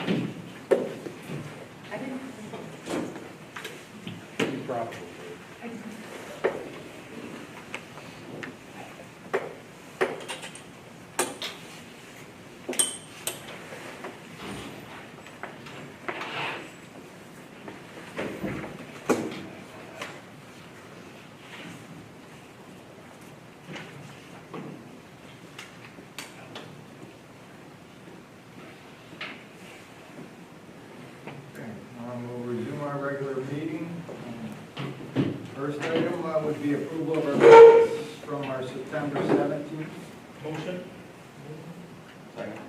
I didn't. Probably. We'll resume our regular meeting. First item would be approval of our minutes from our September 17th. Motion? Second.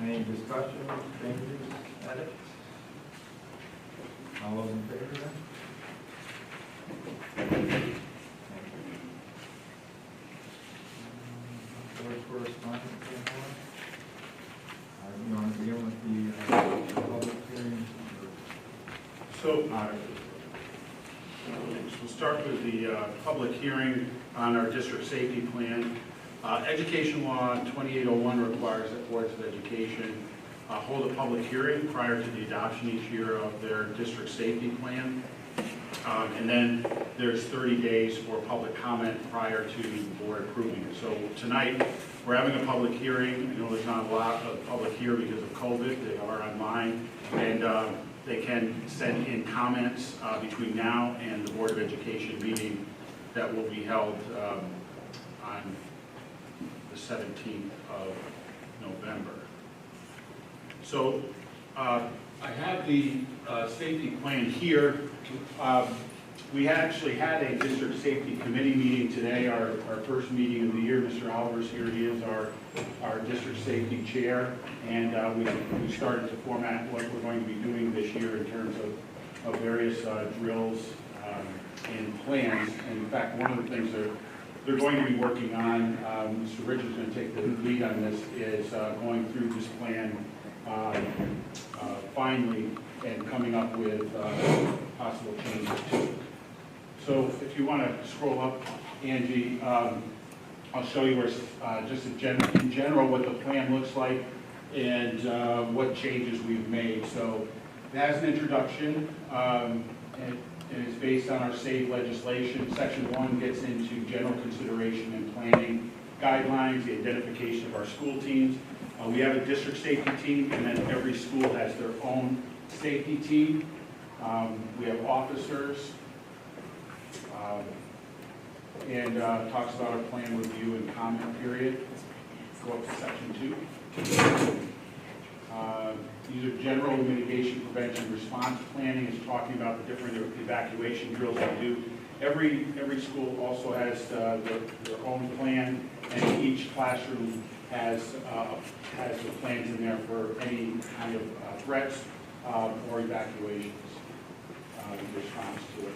Any discussion, changes, edits? All those in favor then? Thank you. Correspondence. You want to begin with the public hearing? So, we'll start with the public hearing on our district safety plan. Education law 2801 requires that boards of education hold a public hearing prior to the adoption each year of their district safety plan. And then there's 30 days for public comment prior to the board approving it. So tonight, we're having a public hearing. I know there's not a lot of public here because of COVID. They are online, and they can send in comments between now and the Board of Education meeting that will be held on the 17th of November. So I have the safety plan here. We actually had a district safety committee meeting today, our first meeting of the year. Mr. Oliver's here. He is our district safety chair, and we started to format what we're going to be doing this year in terms of various drills and plans. And in fact, one of the things they're going to be working on, Mr. Richard's going to take the lead on this, is going through this plan finally and coming up with possible changes to it. So if you want to scroll up, Angie, I'll show you where, just in general what the plan looks like and what changes we've made. So as an introduction, and it's based on our SAFE legislation. Section 1 gets into general consideration and planning guidelines, the identification of our school teams. We have a district safety team, and then every school has their own safety team. We have officers, and talks about our plan review and comment period. Go up to section 2. These are general mitigation, prevention, response planning. Is talking about the different evacuation drills we do. Every school also has their own plan, and each classroom has the plans in there for any kind of threats or evacuations in response to it.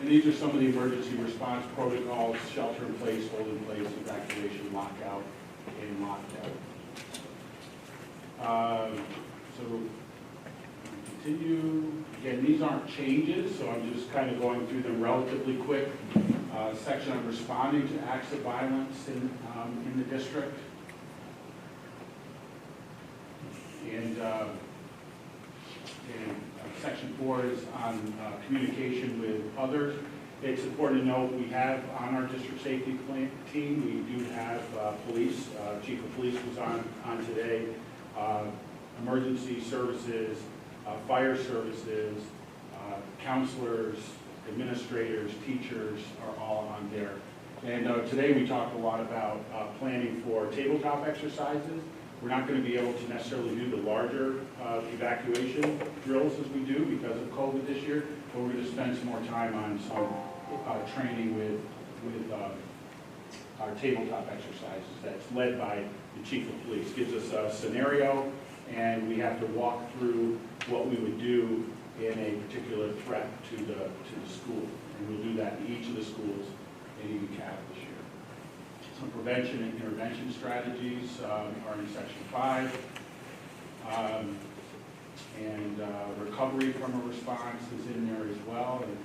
And these are some of the emergency response protocols: shelter in place, hold in place, evacuation, lockout, and lockout. So continue. Again, these aren't changes, so I'm just kind of going through them relatively quick. Section on responding to acts of violence in the district. And section 4 is on communication with others. It's important to note we have on our district safety team, we do have police. Chief of Police was on today. Emergency services, fire services, counselors, administrators, teachers are all on there. And today we talked a lot about planning for tabletop exercises. We're not going to be able to necessarily do the larger evacuation drills as we do because of COVID this year, but we're going to spend some more time on some training with our tabletop exercises that's led by the Chief of Police. Gives us a scenario, and we have to walk through what we would do in a particular threat to the school. And we'll do that in each of the schools in EVCAP this year. Some prevention and intervention strategies are in section 5. And recovery from a response is in there as well. And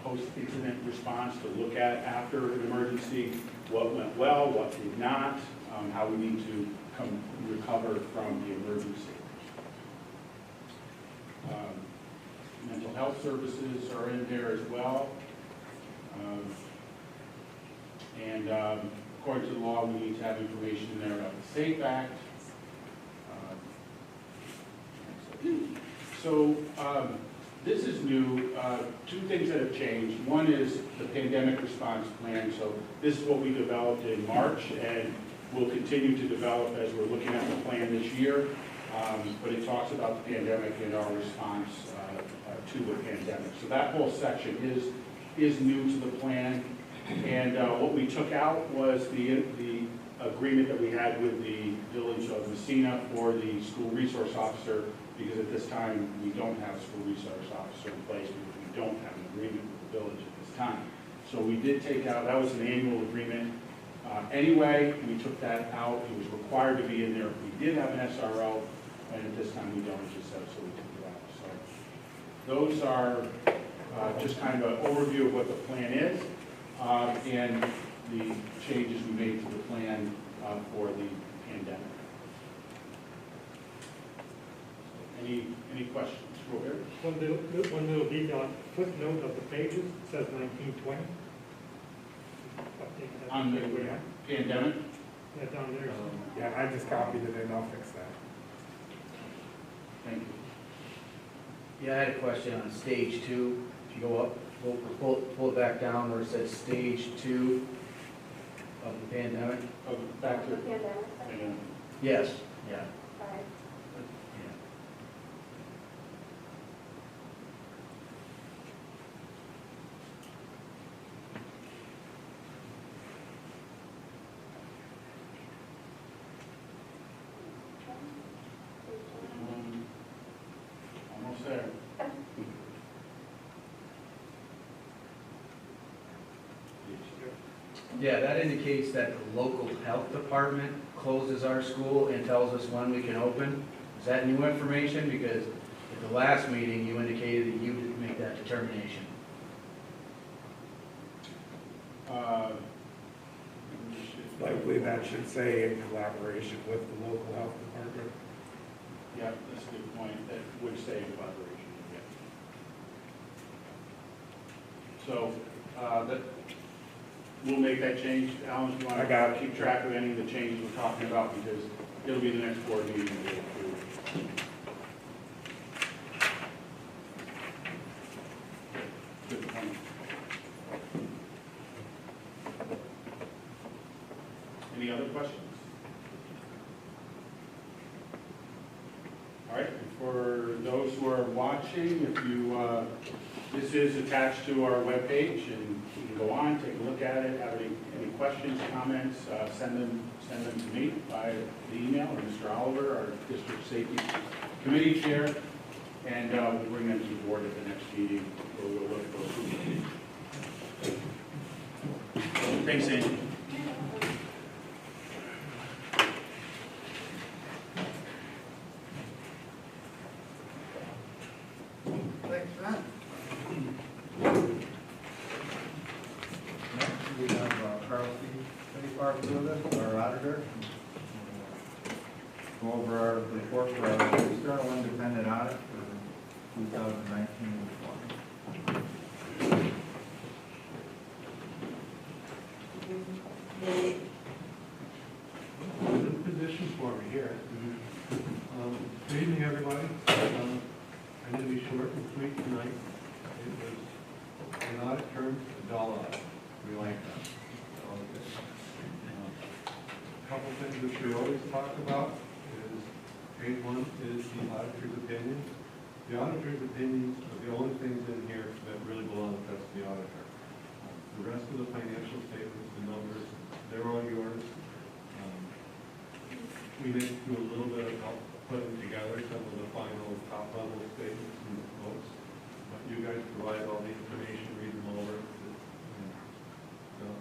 post-incident response to look at after an emergency, what went well, what did not, how we need to recover from the emergency. health services are in there as well. And according to the law, we need to have information in there about the SAFE Act. This is new. Two things that have changed. One is the pandemic response plan. So this is what we developed in March, and we'll continue to develop as we're looking at the plan this year. But it talks about the pandemic and our response to the pandemic. So that whole section is new to the plan. And what we took out was the agreement that we had with the Village of Messina for the school resource officer, because at this time we don't have a school resource officer in place because we don't have an agreement with the village at this time. So we did take out, that was an annual agreement. Anyway, we took that out. It was required to be in there. We did have an SRO, and at this time we don't, it just said so we took it out. So those are just kind of an overview of what the plan is and the changes we made to the plan for the pandemic. Any questions? Robert? One little detail on footnote of the pages, it says 1920. On the pandemic? Yeah, down there. Yeah, I just copied it and I'll fix that. Thank you. Yeah, I had a question on stage 2. If you go up, pull it back down where it says stage 2 of the pandemic. Oh, back to Pandemic. Yes. Yeah. Sorry. Almost there. Yeah, that indicates that the local health department closes our school and tells us when we can open. Is that new information? Because at the last meeting, you indicated that you didn't make that determination. Likely that should say in collaboration with the local health department. Yeah, that's a good point. That would stay in collaboration. Yeah. So that we'll make that change. Alan, if you want I got to it. keep track of any of the changes we're talking about, because it'll be the next board meeting we'll go through. Good point. Any other questions? All right, and for those who are watching, if you, this is attached to our webpage, and you can go on, take a look at it, have any questions, comments, send them to me by the email, or Mr. Oliver, our District Safety Committee Chair, and we'll bring them to the board at the next meeting, where we'll look for approval. Thanks, Andy. Thanks, Matt. Next, we have Carl City Park with us, our auditor. Go over our report for our external independent audit for 2019 and 20. Good position for me here. Good evening, everybody. I'm going to be short and sweet tonight. It was an audit term, a dull audit. We like that. A couple things which we always talk about is, page 1 is the auditor's opinion. The auditor's opinions are the only things in here that really belong to the auditor. The rest of the financial statements, the numbers, they're all yours. We may do a little bit of help putting together some of the final top-level statements and notes, but you guys provide all the information, read them over. So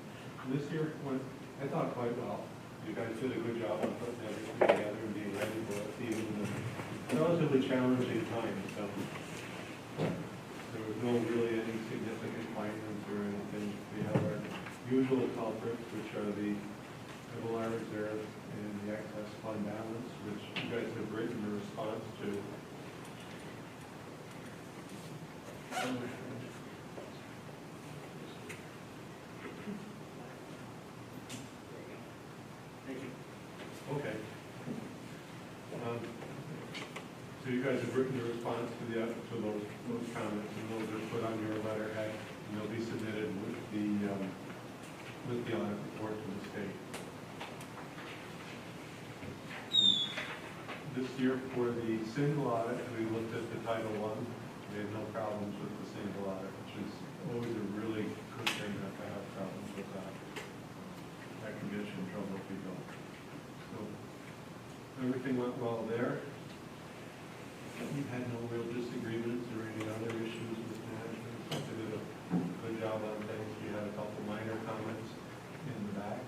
this year went, I thought, quite well. You guys did a good job of putting everything together and being ready for it, even in a relatively challenging time. So there was no really any significant findings or anything. We have our usual culprits, which are the MLR reserve and the excess fund balance, which you guys have written a response to. Thank you. Okay. So you guys have written the response to those comments, and those are put on your letterhead, and they'll be submitted with the audit report to the state. This year, for the single audit, we looked at the Title I. We had no problems with the single audit, which is always a really good thing not to have problems with that. That can get you in trouble if you don't. So everything went well there. We had no real disagreements or any other issues with management. So they did a good job on things. We had a couple minor comments in the back.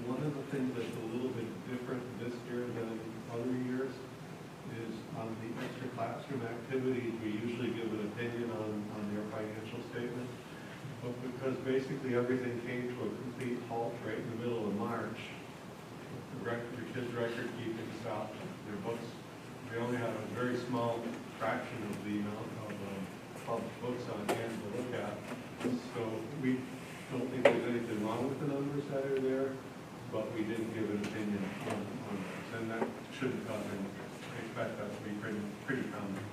One of the things that's a little bit different this year than other years is on the extra classroom activities, we usually give an opinion on their financial statement. But because basically everything came to a complete halt right in the middle of March, the kids' record keeping stopped, their books, we only had a very small fraction of the amount of books on hand to look at. So we don't think there's anything wrong with the numbers that are there, but we didn't give an opinion on those. And that shouldn't cause any, I expect that to be pretty common.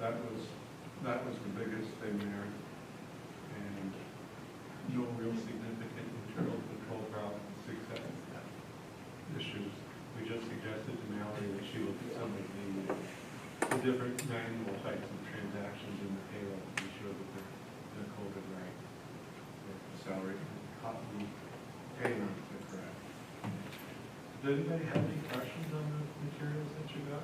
That was the biggest thing there. And no real significant internal control problem success issues. We just suggested to Mallory that she look at some of the different manual types of transactions in the payroll to be sure that they're coded right. The salary, cotton, payments are correct. Did anybody have any questions on the materials that you got?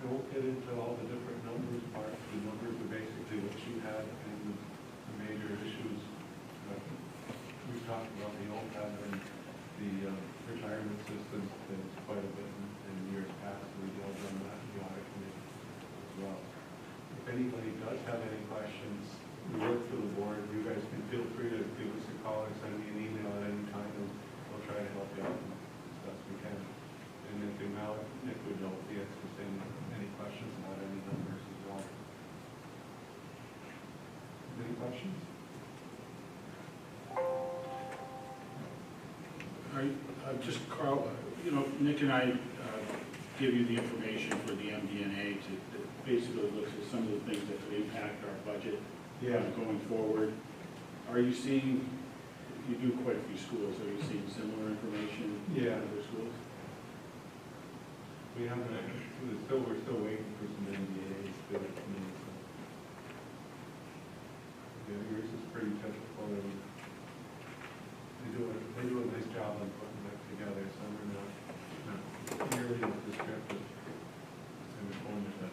I won't get into all the different numbers parts. The numbers are basically what you had and the major issues. We talked about the OPEB and the retirement systems. There's quite a bit in years past. We dealt on that in the audit committee as well. If anybody does have any questions, we work for the board. You guys can feel free to give us a call or send me an email at any time, and we'll try to help you out as best we can. And if you're not, Nick would know the answers to any questions about any numbers as well. Any questions? Just Carl, Nick and I give you the information for the MD&A that basically looks at some of the things that could impact our budget going forward. Are you seeing, you do quite a few schools, are you seeing similar information in other schools? We haven't, we're still waiting for some NDAs to come in. Yeah, yours is pretty typical, and they do a nice job on putting that together, so we're not nearly as descriptive and informative.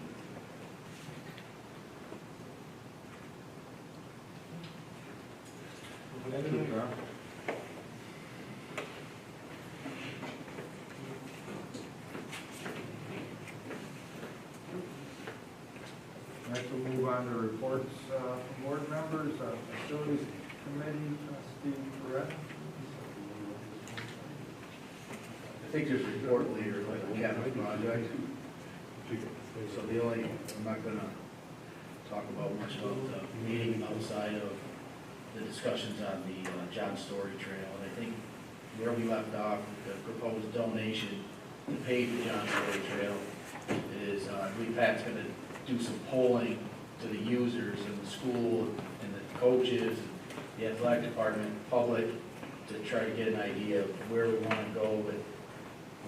Thank you, Carl. Next, we'll move on to reports from board members. Facilities Committee, Steve Perret. I think there's a report later, like the capital project. So the only, I'm not gonna talk about much about the meeting outside of the discussions on the John Story Trail. And I think where we left off, the proposed donation to pave the John Story Trail is, I believe Pat's gonna do some polling to the users in the school and the coaches, the athletic department, public, to try to get an idea of where we want to go with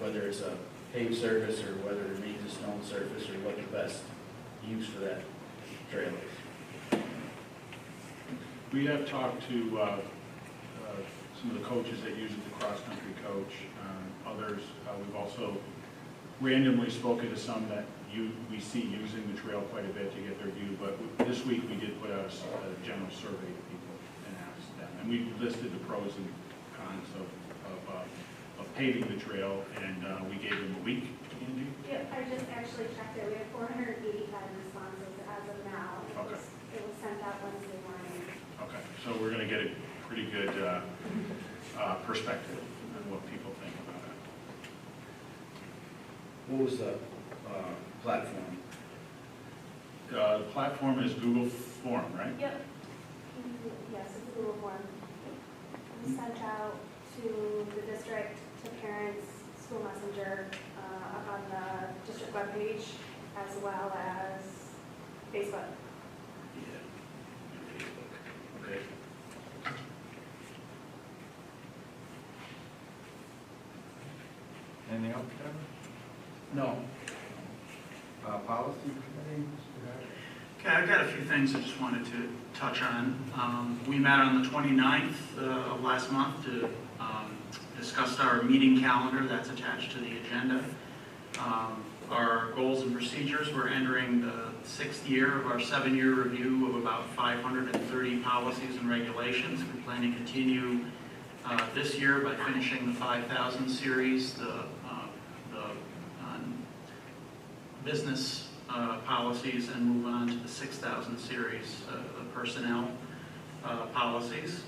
whether it's a paved surface or whether it needs a stone surface or what the best use for that trail is. We have talked to some of the coaches that use it, the cross-country coach, others. We've also randomly spoken to some that we see using the trail quite a bit to get their view, but this week we did put out a general survey of people and asked them. And we listed the pros and cons of paving the trail, and we gave them a week. Angie? Yeah, I just actually checked it. We have 485 responses as of now. Okay. It was sent out Wednesday morning. Okay, so we're going to get a pretty good perspective on what people think about it. What was the platform? The platform is Google Form, right? Yep. Yes, it's a Google form. It was sent out to the district, to parents, school messenger, up on the district webpage, as well as Facebook. Yeah. Facebook. Okay. Anything else, Kevin? No. Policy committee, Mr. Hack? Okay, I've got a few things I just wanted to touch on. We met on the 29th of last month to discuss our meeting calendar that's attached to the agenda. Our goals and procedures, we're entering the 6th year of our 7-year review of about 530 policies and regulations. We plan to continue this year by finishing the 5,000 series, the business policies, and move on to the 6,000 series of personnel policies.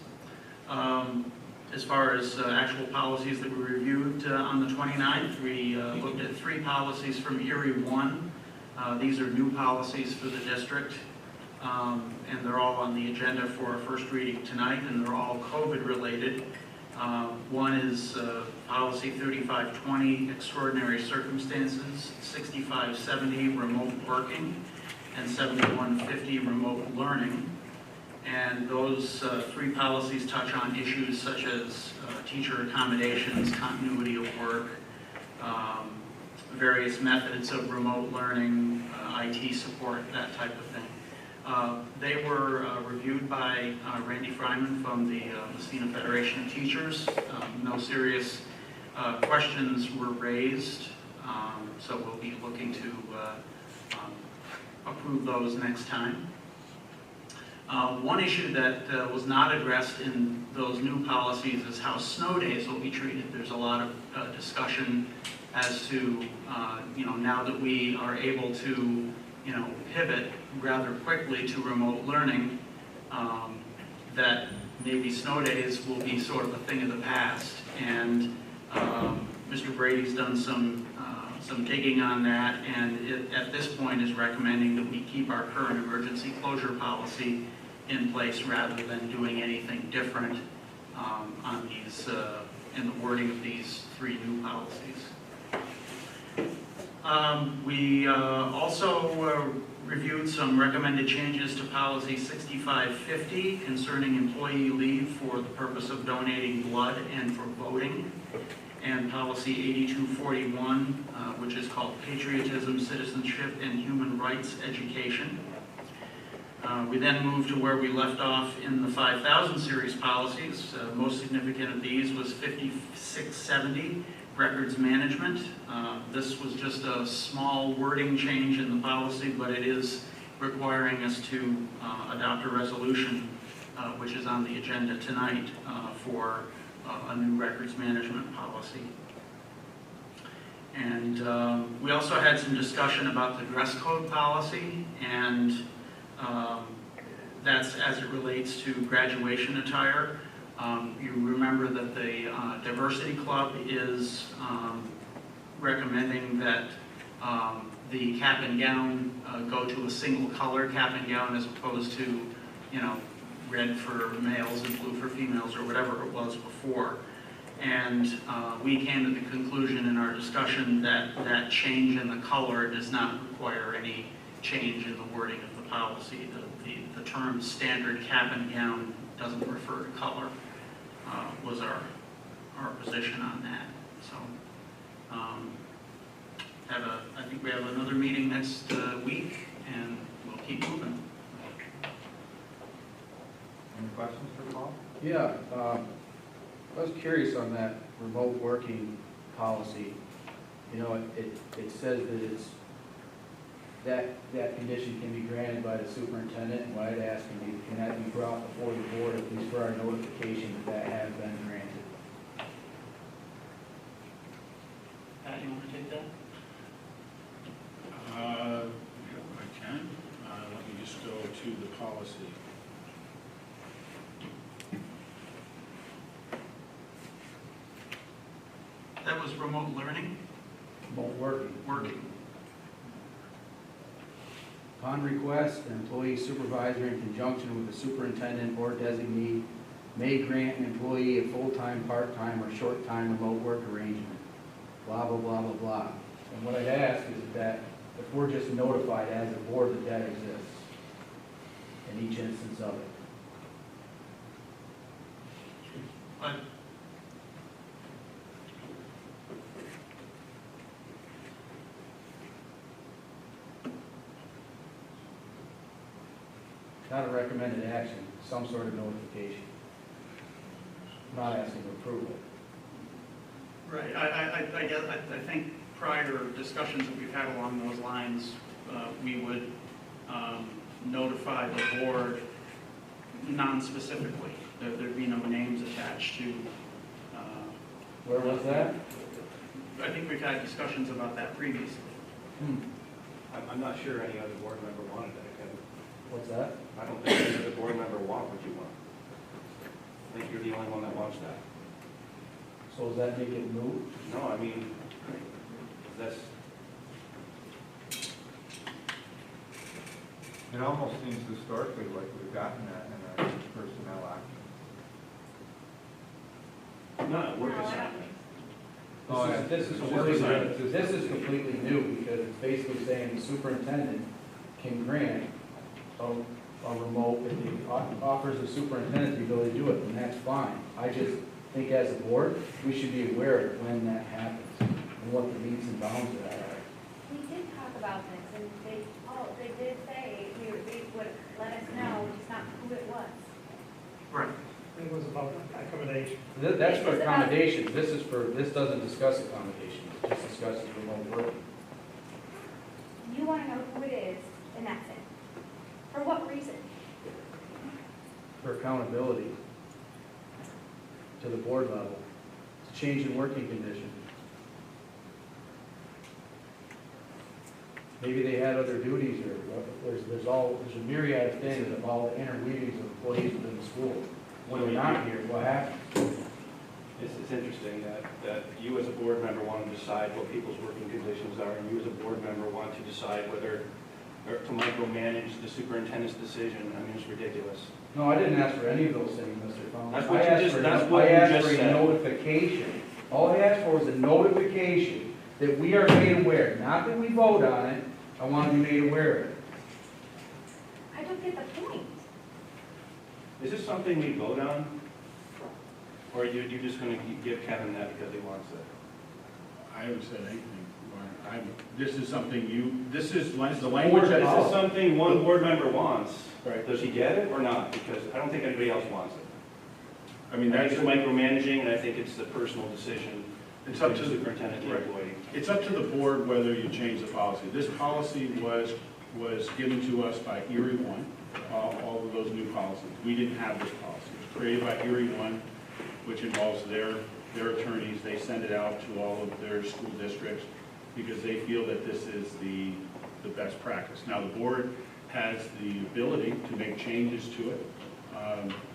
As far as actual policies that we reviewed on the 29th, we looked at 3 policies from Erie 1. These are new policies for the district, and they're all on the agenda for our first reading tonight, and they're all COVID related. One is policy 3520, extraordinary circumstances, 6570, remote working, and 7150, remote learning. And those 3 policies touch on issues such as teacher accommodations, continuity of work, various methods of remote learning, IT support, that type of thing. They were reviewed by Randy Fryman from the Messina Federation of Teachers. No serious questions were raised, so we'll be looking to approve those next time. One issue that was not addressed in those new policies is how snow days will be treated. There's a lot of discussion as to, now that we are able to, pivot rather quickly to remote learning, that maybe snow days will be sort of a thing of the past. And Mr. Brady's done some digging on that, and at this point is recommending that we keep our current emergency closure policy in place rather than doing anything different on these, in the wording of these 3 new policies. We also reviewed some recommended changes to policy 6550 concerning employee leave for the purpose of donating blood and for voting, and policy 8241, which is called patriotism, citizenship, and human rights education. We then moved to where we left off in the 5,000 series policies. Most significant of these was 5670, records management. This was just a small wording change in the policy, but it is requiring us to adopt a resolution, which is on the agenda tonight for a new records management policy. And we also had some discussion about the dress code policy, and that's as it relates to graduation attire. You remember that the Diversity Club is recommending that the cap and gown go to a single color cap and gown as opposed to, red for males and blue for females or whatever it was before. And we came to the conclusion in our discussion that that change in the color does not require any change in the wording of the policy. The term standard cap and gown doesn't refer to color, was our position on that. So I think we have another meeting next week, and we'll keep moving. Any questions for Paul? Yeah, I was curious on that remote working policy. It says that it's that condition can be granted by the superintendent, and what I'd ask him, can that be brought before the board, at least for our notification that has been granted? Pat, you want to take that? I can. Let me just go to the policy. that was remote learning, Remote working. working. Upon request, an employee supervisor in conjunction with the superintendent or designee may grant an employee a full-time, part-time, or short-time remote work arrangement. Blah, blah, blah, blah, blah. And what I'd ask is that if we're just notified as a board that that exists in each instance of it. But Not a recommended action, some sort of notification. Not asking for approval. right, I guess, I think prior discussions that we've had along those lines, we would notify the board non-specifically. There'd be no names attached to, Where was that? I think we've had discussions about that previously. I'm not sure any other board member wanted that, Kevin. What's that? I don't think any other board member want what you want. I think you're the only one that wants that. So does that make it moot? No, I mean, that's, It almost seems historically like we've gotten that in our personnel action. no, work is happening. Oh, yeah. This is completely new, because it's basically saying the superintendent can grant a remote, if he offers the superintendent the ability to do it, and that's fine. I just think as a board, we should be aware of when that happens, and what the metes and bounds of that are. We did talk about this, and they did say, they would let us know just not who it was. Right. It was about accommodation. That's for accommodations, this doesn't discuss accommodations, it just discusses remote working. You want to know who it is, and that's it. For what reason? For accountability to the board level, to change in working conditions. Maybe they had other duties, or there's a myriad of things of all the interweavings of employees within the school. When they're not here, what happens? It's interesting that you as a board member want to decide what people's working conditions are, and you as a board member want to decide whether, or to micromanage the superintendent's decision. I mean, it's ridiculous. No, I didn't ask for any of those things, Mr. Fowler. That's what you just- that's what you I asked just for a said. notification. All I asked for was a notification that we are made aware, not that we vote on it. I want to be made aware of it. I don't get the point. Is this something we vote on? Or are you just going to give Kevin that because he wants it? I haven't said anything. This is something this is the language This that is something one board member wants. Right. Does he get it or not? Because I don't think anybody else wants it. I mean, I think that's, it's micromanaging, and I think it's the personal decision. it's up to the the, superintendent and the employee. it's up to the board whether you change the policy. This policy was given to us by Erie One, all of those new policies. We didn't have this policy. It was created by Erie One, which involves their attorneys. They send it out to all of their school districts because they feel that this is the best practice. Now, the board has the ability to make changes to it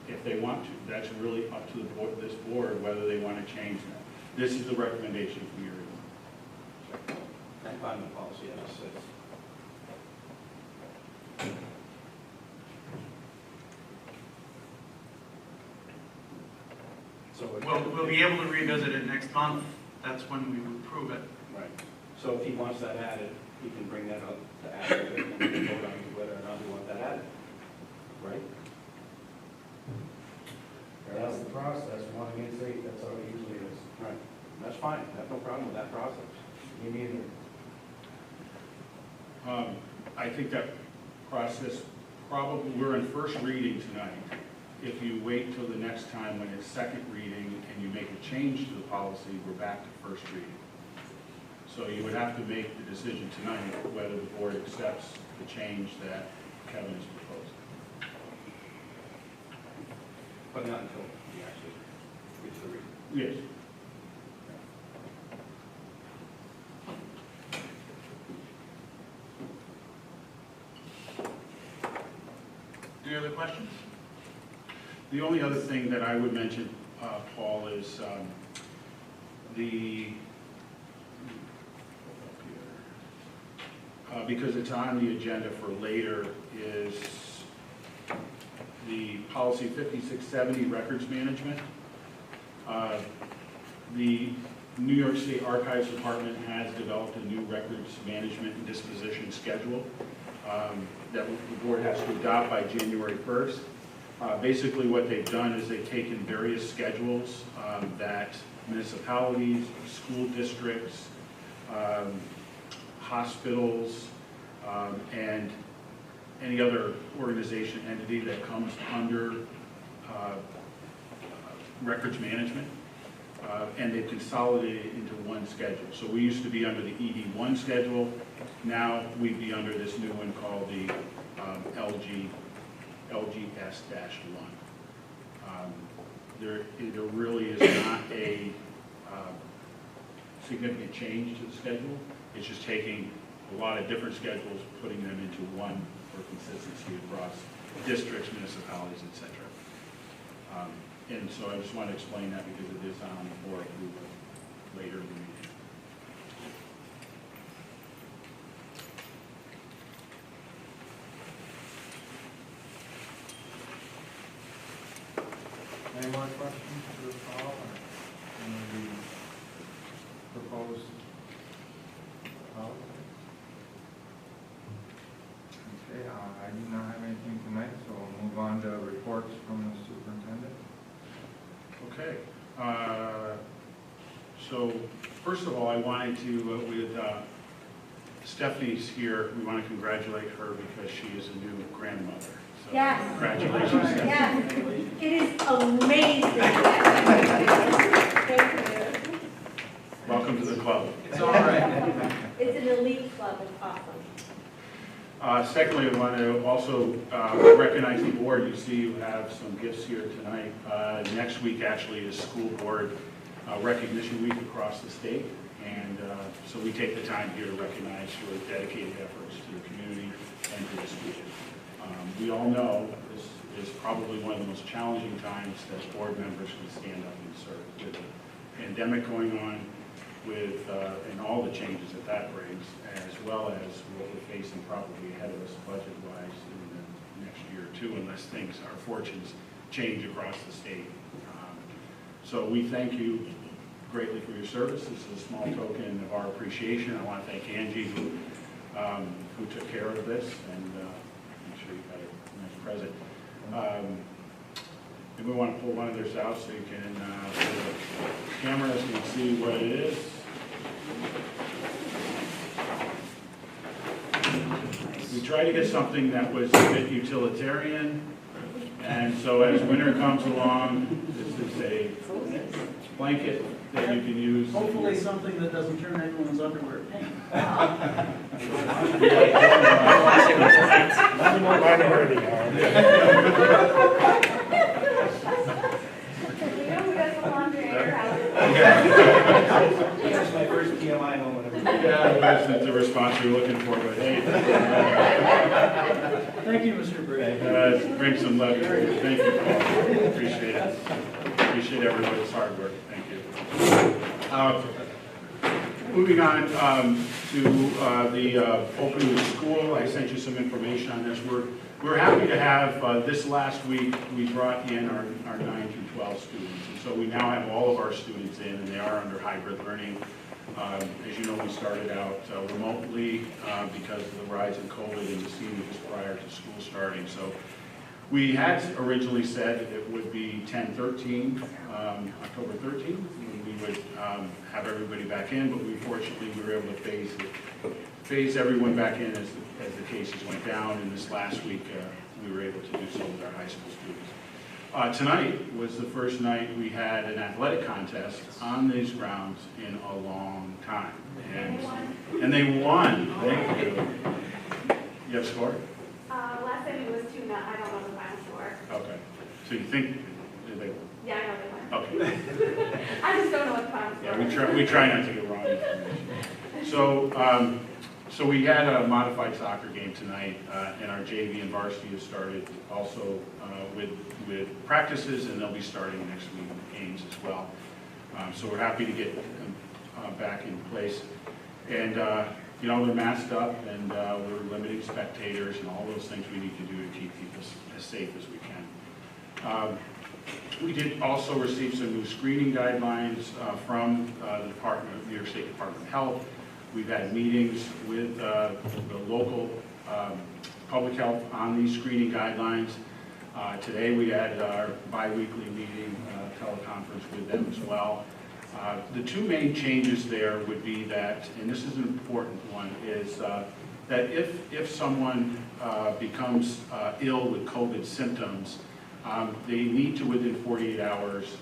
if they want to. That's really up to the board, this board, whether they want to change that. This is the recommendation from Erie One. I'm fine with the policy as it sits. So We'll be able to revisit it next month. That's when we would prove it. Right. So if he wants that added, he can bring that up to add it, and we can vote on whether or not we want that added. Right? That's the process, one against eight, that's how it usually is. Right. That's fine. I have no problem with that process. Me neither. I think that process, probably, we're in first reading tonight. If you wait till the next time when it's second reading and you make a change to the policy, we're back to first reading. So you would have to make the decision tonight whether the board accepts the change that Kevin is proposing. But not until he actually gets the reading. Yes. Any other questions? The only other thing that I would mention, Paul, is the because it's on the agenda for later, is the policy 5670, records management. The New York State Archives Department has developed a new records management and disposition schedule that the board has to adopt by January 1st. Basically what they've done is they've taken various schedules that municipalities, school districts, hospitals, and any other organization, entity that comes under records management, and they've consolidated it into one schedule. So we used to be under the ED1 schedule. Now we'd be under this new one called the LGS-1. There really is not a significant change to the schedule. It's just taking a lot of different schedules, putting them into one for consistency across districts, municipalities, etc. And so I just want to explain that because it is on for approval later in the meeting. Any more questions for Paul or any of the proposed policies? Okay, I do not have anything tonight, so we'll move on to reports from the superintendent. Okay. So first of all, I wanted to, with Stephanie's here, we want to congratulate her because she is a new grandmother. So Yes. Congratulations, Stephanie. Yes, it is amazing. Thank you. Welcome to the club. It's all right. It's an elite club, it's awesome. Secondly, I want to also recognize the board. You see you have some gifts here tonight. Next week actually is school board recognition week across the state. And so we take the time here to recognize your dedicated efforts to the community and to the school. We all know this is probably one of the most challenging times that board members can stand up and serve. With the pandemic going on, with and all the changes that brings, as well as what we're facing probably ahead of us budget-wise in the next year or two, unless things, our fortunes change across the state. So we thank you greatly for your service. This is a small token of our appreciation. I want to thank Angie who took care of this, and make sure you got a nice present. And we want to pull one of theirs out so you can, for the camera, so you can see what it is. We tried to get something that was a bit utilitarian, and so as winter comes along, this is a blanket that you can use. Hopefully something that doesn't turn anyone's underwear pink. Minority That's my first PMI moment. Yeah, that's not the response you're looking for, but hey. Thank you, Mr. Bray. Bring some love. Thank you, Paul. Appreciate it. Appreciate everybody's hard work. Thank you. Moving on to the opening of the school, I sent you some information on this. We're happy to have, this last week, we brought in our 9 through 12 students. And so we now have all of our students in, and they are under hybrid learning. As you know, we started out remotely because of the rise in COVID and the seniors prior to school starting. So we had originally said it would be 10/13, October 13th. We would have everybody back in, but fortunately we were able to phase everyone back in as the cases went down. And this last week we were able to do so with our high school students. Tonight was the first night we had an athletic contest on these grounds in a long time. And they won. Thank you. You have a score? Last time it was 2-0. I don't know the final score. Okay. So you think they? Yeah, I know they won. Okay. I just don't know what the final score Yeah, we try not to get wrong information. So we had a modified soccer game tonight, and our JV and varsity has started also with practices, and they'll be starting next week with games as well. So we're happy to get them back in place. And you know, they're masked up, and we're limiting spectators, and all those things we need to do to keep people as safe as we can. We did also receive some new screening guidelines from the Department of New York State Department of Health. We've had meetings with the local public health on these screening guidelines. Today we had our bi-weekly meeting, teleconference with them as well. The two main changes there would be that, and this is an important one, is that if someone becomes ill with COVID symptoms, they need to, within 48 hours,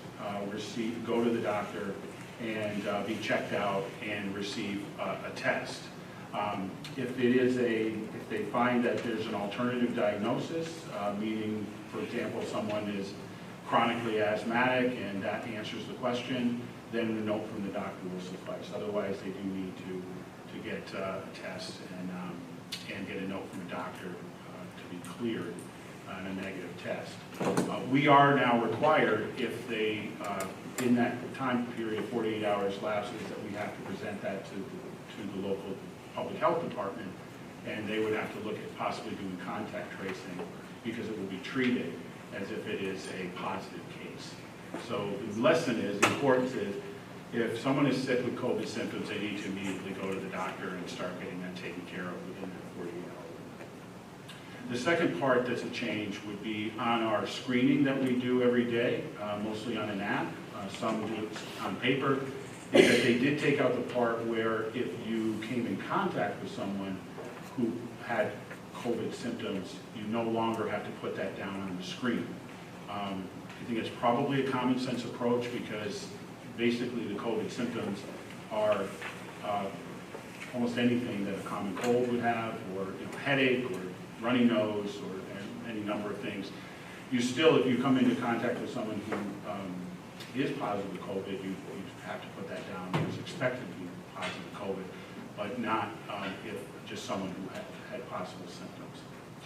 go to the doctor and be checked out and receive a test. If they find that there's an alternative diagnosis, meaning, for example, someone is chronically asthmatic and that answers the question, then a note from the doctor will suffice. Otherwise, they do need to get a test and get a note from the doctor to be cleared on a negative test. We are now required, if they, in that time period, 48 hours lapses, that we have to present that to the local public health department, and they would have to look at possibly doing contact tracing, because it will be treated as if it is a positive case. So the lesson is, the importance is, if someone is sick with COVID symptoms, they need to immediately go to the doctor and start getting that taken care of within that 48 hours. The second part that's a change would be on our screening that we do every day, mostly on an app, some do it on paper, is that they did take out the part where if you came in contact with someone who had COVID symptoms, you no longer have to put that down on the screen. I think it's probably a common sense approach, because basically the COVID symptoms are almost anything that a common cold would have, or headache, or runny nose, or any number of things. You still, if you come into contact with someone who is positive with COVID, you have to put that down. It was expected to be positive COVID, but not if just someone who had possible symptoms.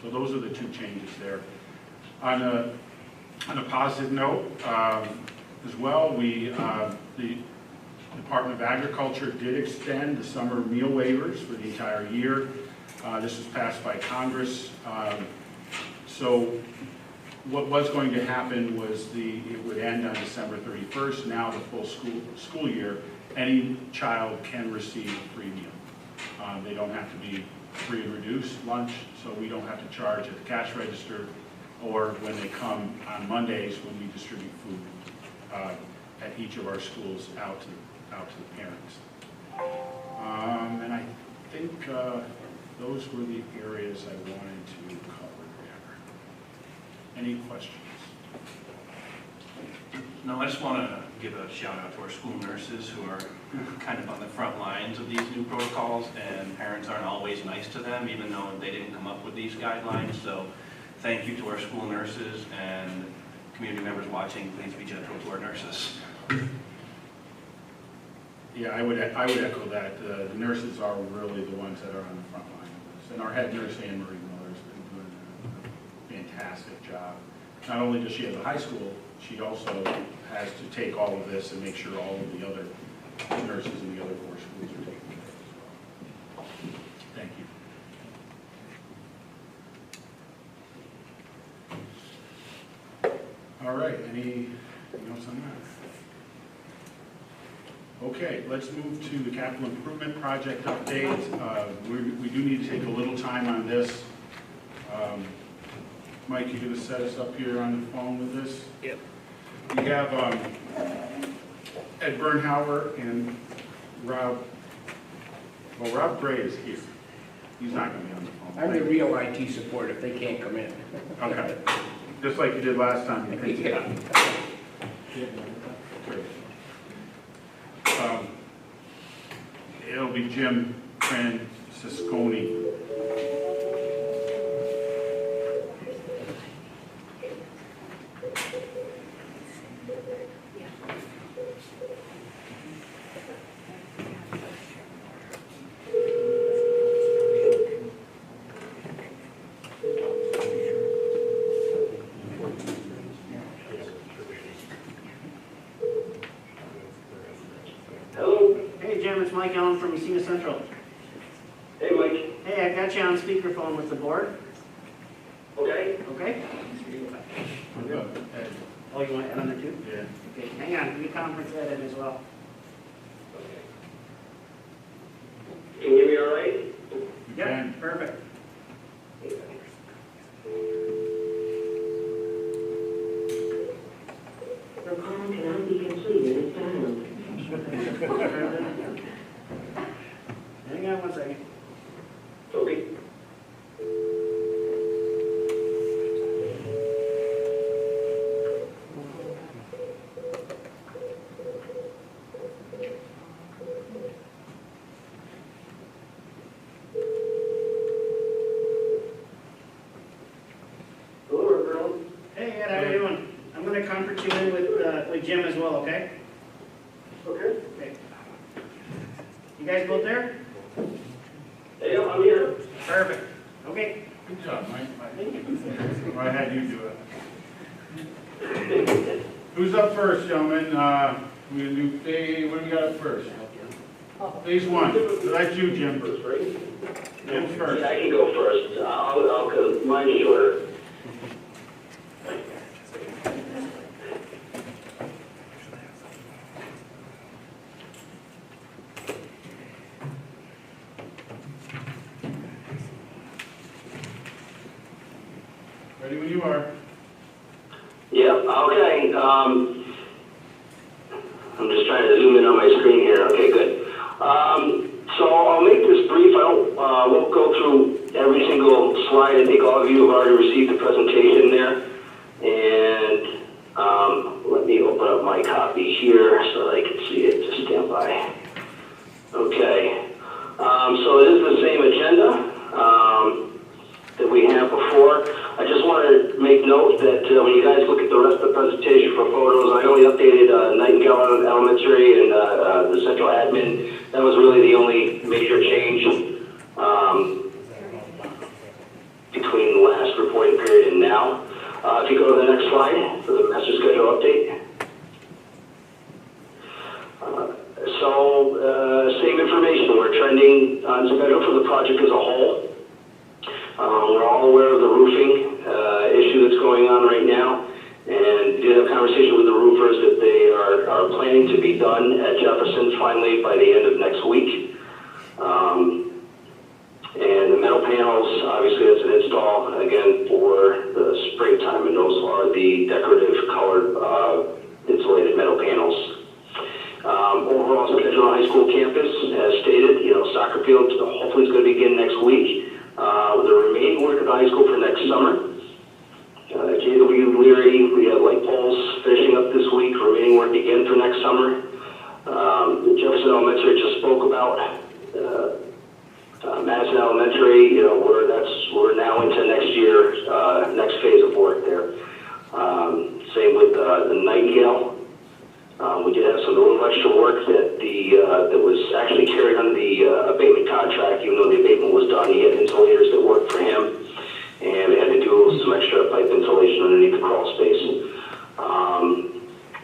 So those are the two changes there. On a positive note, as well, the Department of Agriculture did extend the summer meal waivers for the entire year. This was passed by Congress. So what was going to happen was it would end on December 31st. Now the full school year, any child can receive a free meal. They don't have to be free and reduced lunch, so we don't have to charge at the cash register or when they come on Mondays when we distribute food at each of our schools out to the parents. And I think those were the areas I wanted to cover there. Any questions? No, I just want to give a shout out to our school nurses who are kind of on the front lines of these new protocols, and parents aren't always nice to them, even though they didn't come up with these guidelines. So thank you to our school nurses, and community members watching, please be gentle to our nurses. Yeah, I would echo that. The nurses are really the ones that are on the front line of this. And our head nurse, Anne Marie Miller, has been doing a fantastic job. Not only does she have a high school, she also has to take all of this and make sure all of the other nurses in the other 4 schools are taken care of as well. Thank you. All right, anything else on that? Okay, let's move to the capital improvement project update. We do need to take a little time on this. Mike, you going to set us up here on the phone with this? Yep. We have Ed Bernhauer and Rob Gray is here. He's not going to be on the phone. I'm the real IT support if they can't come in. Okay, just like you did last time. You picked it up. It'll be Jim Francisconi. Hey Jim, it's Mike Allen from Messina Central. I got you on speakerphone with the board. Okay. Okay? Oh, you want to add on there too? Yeah. Okay, hang on, we conference that in as well. Can you hear me all right? Yeah, perfect. The call cannot be completed at time. Hang on one second. Okay. Hello, everyone. Hey, Ed, how you doing? I'm gonna conference you in with Jim as well, okay? Okay. Okay. You guys both there? Yeah, I'm here. Perfect. Okay. Good job, Mike. Or I had you do it. Who's up first, gentlemen? We're gonna do phase, what do we got up first? Phase one. So that's you, Jim. First, right? Jim's first. Yeah, I can go first. Cause mine's shorter. Ready when you are. Yeah, okay. I'm just trying to zoom in on my screen here. Okay, good. So I'll make this brief. I won't go through every single slide. I think all of you have already received the presentation there. And let me open up my copy here so that I can see it. Just stand by. Okay. So it is the same agenda that we had before. I just want to make note that when you guys look at the rest of the presentation for photos, I only updated Nightingale Elementary and the central admin. That was really the only major change between the last reporting period and now. If you go to the next slide for the master schedule update. Same information. We're trending on schedule for the project as a whole. We're all aware of the roofing issue that's going on right now, and did have a conversation with the roofers that they are planning to be done at Jefferson finally by the end of next week. And the metal panels, obviously that's an install again for the springtime, and those are the decorative colored insulated metal panels. Overall schedule on high school campus, as stated, soccer field hopefully is going to begin next week. The remaining work at the high school for next summer. JW Leary, we have light poles finishing up this week, remaining work again for next summer. Jefferson Elementary just spoke about. Madison Elementary, we're now into next year, next phase of work there. Same with the Nightingale. We did have some little extra work that was actually carried under the abatement contract, even though the abatement was done. He had insulators that worked for him, and they had to do some extra pipe insulation underneath the crawl space.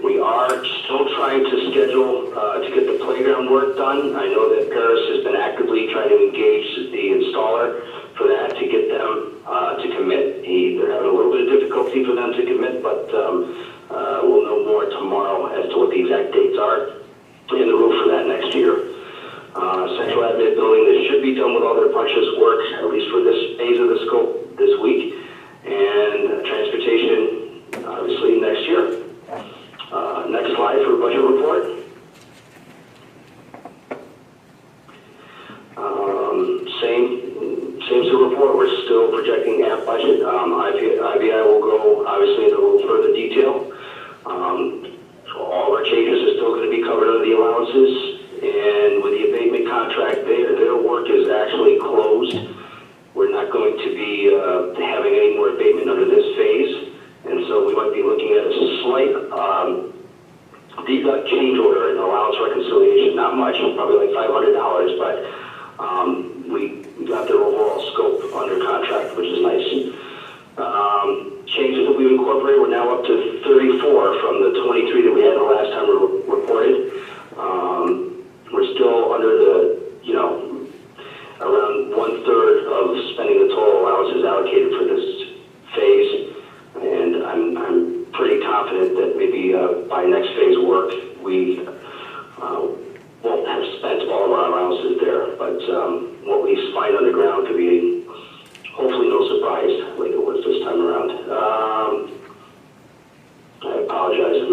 We are still trying to schedule to get the playground work done. I know that Paris has been actively trying to engage the installer for that to get them to commit. They're having a little bit of difficulty for them to commit, but we'll know more tomorrow as to what the exact dates are in the roof for that next year. Central admin building that should be done with all their punch list work, at least for this phase of the scope this week. And transportation, obviously, next year. Next slide for budget report. Same to report. We're still projecting at budget. IBI will go, obviously, into a little further detail. All of our changes are still going to be covered under the allowances, and with the abatement contract, their work is actually closed. We're not going to be having any more abatement under this phase, and so we might be looking at a slight deduct change order in allowance reconciliation. Not much, probably like $500, but we got their overall scope under contract, which is nice. Changes that we've incorporated, we're now up to 34 from the 23 that we had the last time we reported. We're still under the, around 1/3 of confident that maybe by next phase work, we won't have spent all of our allowances there. But what we find underground could be hopefully no surprise like it was this time around. I apologize. I'm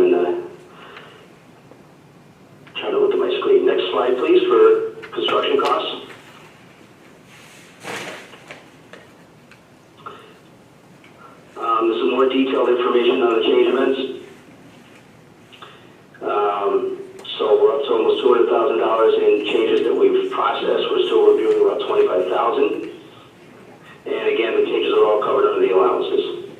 trying to look at my screen. Next slide, please, for construction costs. This is more detailed information on the change events. So we're up to almost $200,000 in changes that we've processed. We're still reviewing about $25,000. And again, the changes are all covered under the allowances.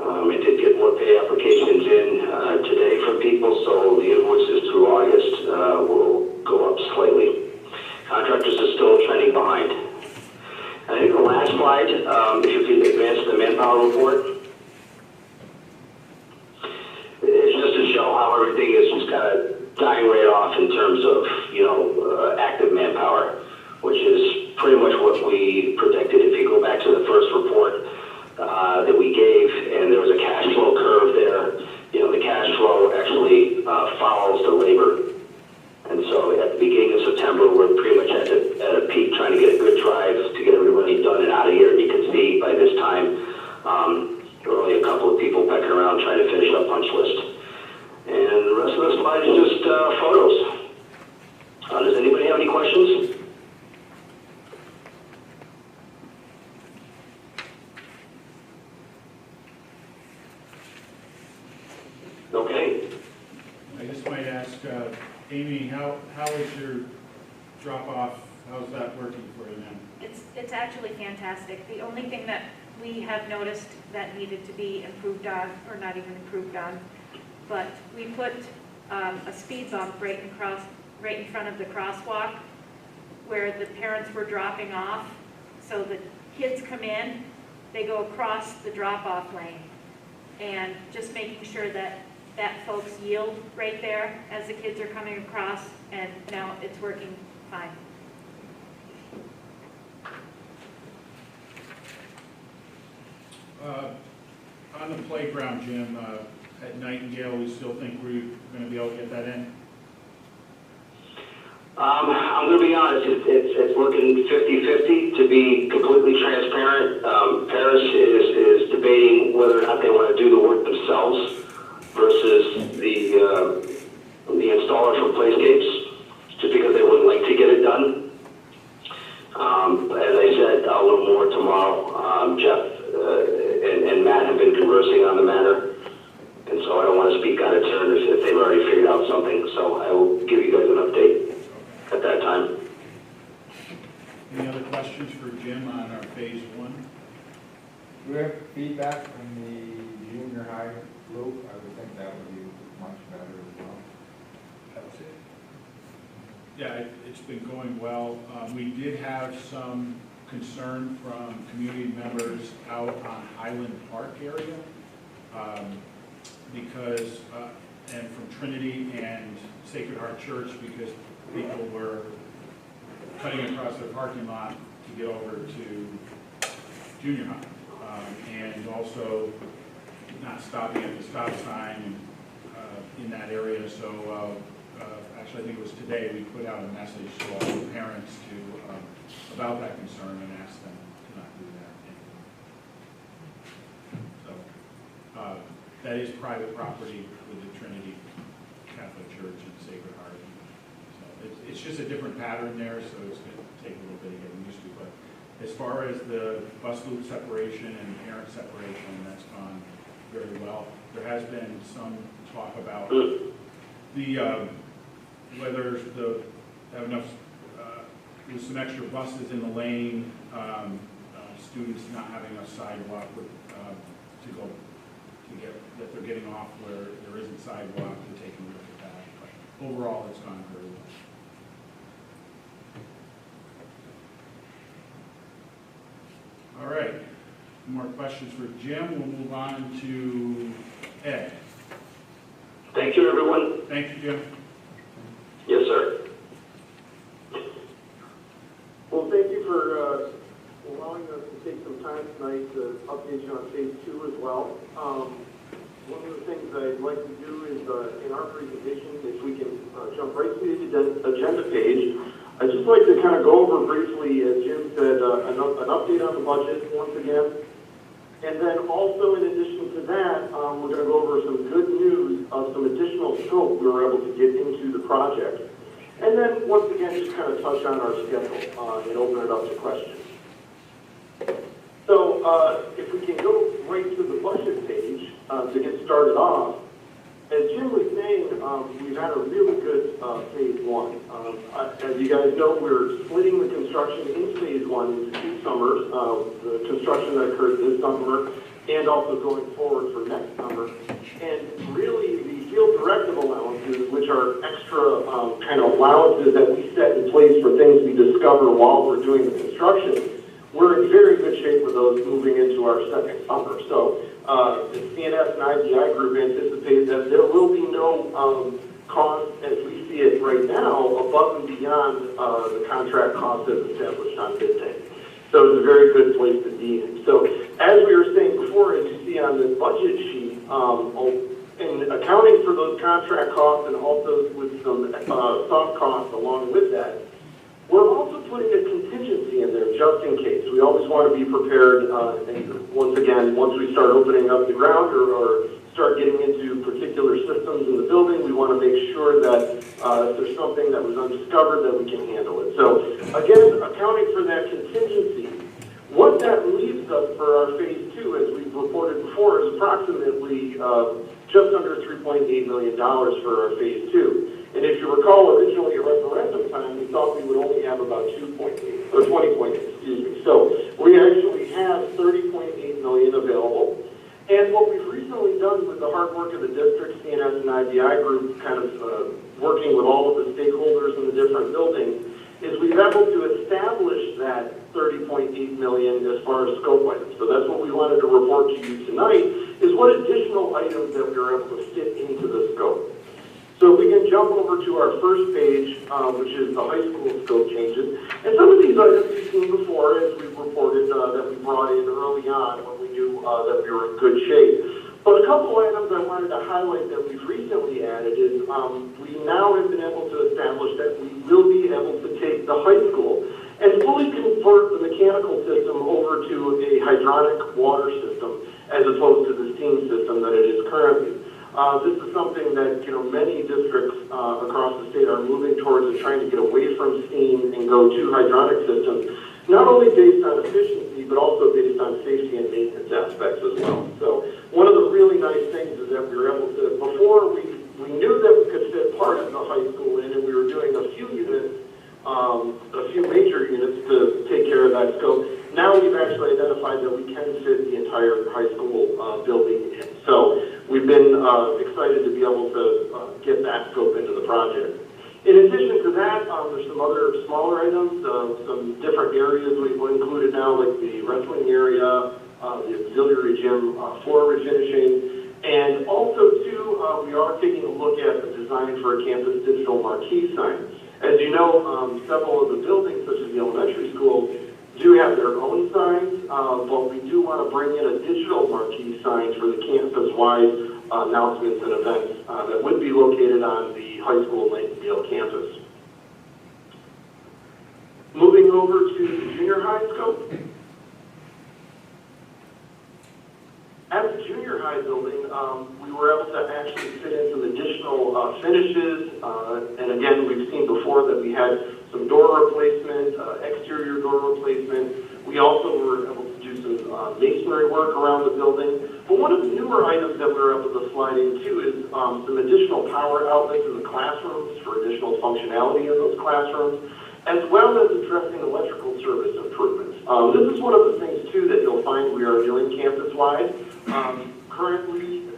I did get more pay applications in today from people, so the invoices through August will go up slightly. Contractors are still trending behind. I think the last slide, if you could advance the Manpower Report, it's just to show how everything is just kind of dying right off in terms of, active manpower, which is pretty much what we predicted. If you go back to the first report that we gave, and there was a cash flow curve there, the cash flow actually follows the labor. And so at the beginning of September, we're pretty much at a peak trying to get a good drive to get everybody done and out of here. And you can see by this time, there were only a couple of people pecking around trying to finish up punch list. And the rest of the slide is just photos. Does anybody have any questions? Okay. I just might ask, Amy, how is your drop-off, how's that working for you now? It's actually fantastic. The only thing that we have noticed that needed to be improved on, or not even improved on, but we put a speed bump right in front of the crosswalk where the parents were dropping off. So the kids come in, they go across the drop-off lane, and just making sure that folks yield right there as the kids are coming across, and now it's working fine. On the playground, Jim, at Nightingale, we still think we're going to be able to get that in? I'm going to be honest, it's looking 50-50 to be completely transparent. Paris is debating whether or not they want to do the work themselves versus the installer from Playscapes, just because they would like to get it done. As I said, I'll know more tomorrow. Jeff and Matt have been conversing on the matter, and so I don't want to speak out of turn if they've already figured out something. So I will give you guys an update at that time. Any other questions for Jim on our phase one? Do we have feedback from the junior high group? I would think that would be much better as well. That's it. Yeah, it's been going well. We did have some concern from community members out on Highland Park area because, and from Trinity and Sacred Heart Church, because people were cutting across their parking lot to get over to junior high, and also not stopping at the stop sign in that area. So actually, I think it was today, we put out a message to all the parents about that concern and asked them to not do that. So that is private property with the Trinity Catholic Church and Sacred Heart. So it's just a different pattern there, so it's going to take a little bit of getting used to. But as far as the bus loop separation and parent separation, that's gone very well. There has been some talk about the whether have enough. There's some extra buses in the lane. Students not having enough sidewalk to go to get that they're getting off where there isn't sidewalk to take a look at that. But overall, it's gone very well. All right. More questions for Jim. We'll move on to Ed. Thank you, everyone. Thank you, Jim. Yes, sir. Well, thank you for allowing us to take some time tonight to update you on phase two as well. One of the things I'd like to do is, in our presentation, if we can jump right to the agenda page, I'd just like to kind of go over briefly, as Jim said, an update on the budget once again. And then also, in addition to that, we're going to go over some good news of some additional scope we were able to get into the project. And then, once again, just kind of touch on our schedule and open it up to questions. So, if we can go right to the budget page to get started off, as Jim was saying, we've had a really good phase one. As you guys know, we're splitting the construction in phase one into 2 summers. The construction that occurred this summer and also going forward for next summer. And really, the field directive allowances, which are extra kind of allowances that we set in place for things we discover while we're doing the construction, we're in very good shape with those moving into our second summer. So the CNS and IBI group anticipate that there will be no cost, as we see it right now, above and beyond the contract cost that's established on bid day. So it's a very good place to be in. So as we were saying before, as you see on this budget sheet, in accounting for those contract costs and also with some soft costs along with that, we're also putting a contingency in there just in case. We always want to be prepared, and once again, once we start opening up the ground or start getting into particular systems in the building, we want to make sure that if there's something that was undiscovered, that we can handle it. So again, accounting for that contingency, what that leaves us for our phase 2, as we've reported before, is approximately just under $3.8 million for our phase 2. And if you recall, originally at referendum time, we thought we would only have about 2.8, or 20.8, excuse me. So we actually have 30.8 million available. And what we've recently done with the hard work of the district, CNS and IBI group, kind of working with all of the stakeholders in the different buildings, is we've able to establish that 30.8 million as far as scope items. So that's what we wanted to report to you tonight, is what additional items that we were able to fit into the scope. So we can jump over to our first page, which is the high school scope changes. And some of these items you've seen before, as we've reported that we brought in early on when we knew that we were in good shape. But a couple items I wanted to highlight that we've recently added is we now have been able to establish that we will be able to take the high school and fully convert the mechanical system over to a hydronic water system as opposed to the steam system that it is currently. This is something that, many districts across the state are moving towards and trying to get away from steam and go to hydronic systems, not only based on efficiency, but also based on safety and maintenance aspects as well. So one of the really nice things is that we were able to, before we knew that we could fit part of the high school in, and we were doing a few units, a few major units to take care of that scope. Now we've actually identified that we can fit the entire high school building in. So we've been excited to be able to get that scope into the project. In addition to that, there's some other smaller items, some different areas we've included now, like the wrestling area, the auxiliary gym floor refinishing, and also too, we are taking a look at the design for a campus digital marquee sign. As you know, several of the buildings, such as the elementary schools, do have their own signs, but we do want to bring in a digital marquee sign for the campus-wide announcements and events that would be located on the high school Laytonville campus. Moving over to the junior high scope. At the junior high building, we were able to actually fit in some additional finishes, and again, we've seen before that we had some door replacement, exterior door replacement. We also were able to do some masonry work around the building. But one of the newer items that we were able to slide into is some additional power outlets in the classrooms for additional functionality in those classrooms, as well as addressing electrical service improvements. This is one of the things, too, that you'll find we are doing campus-wide. Currently,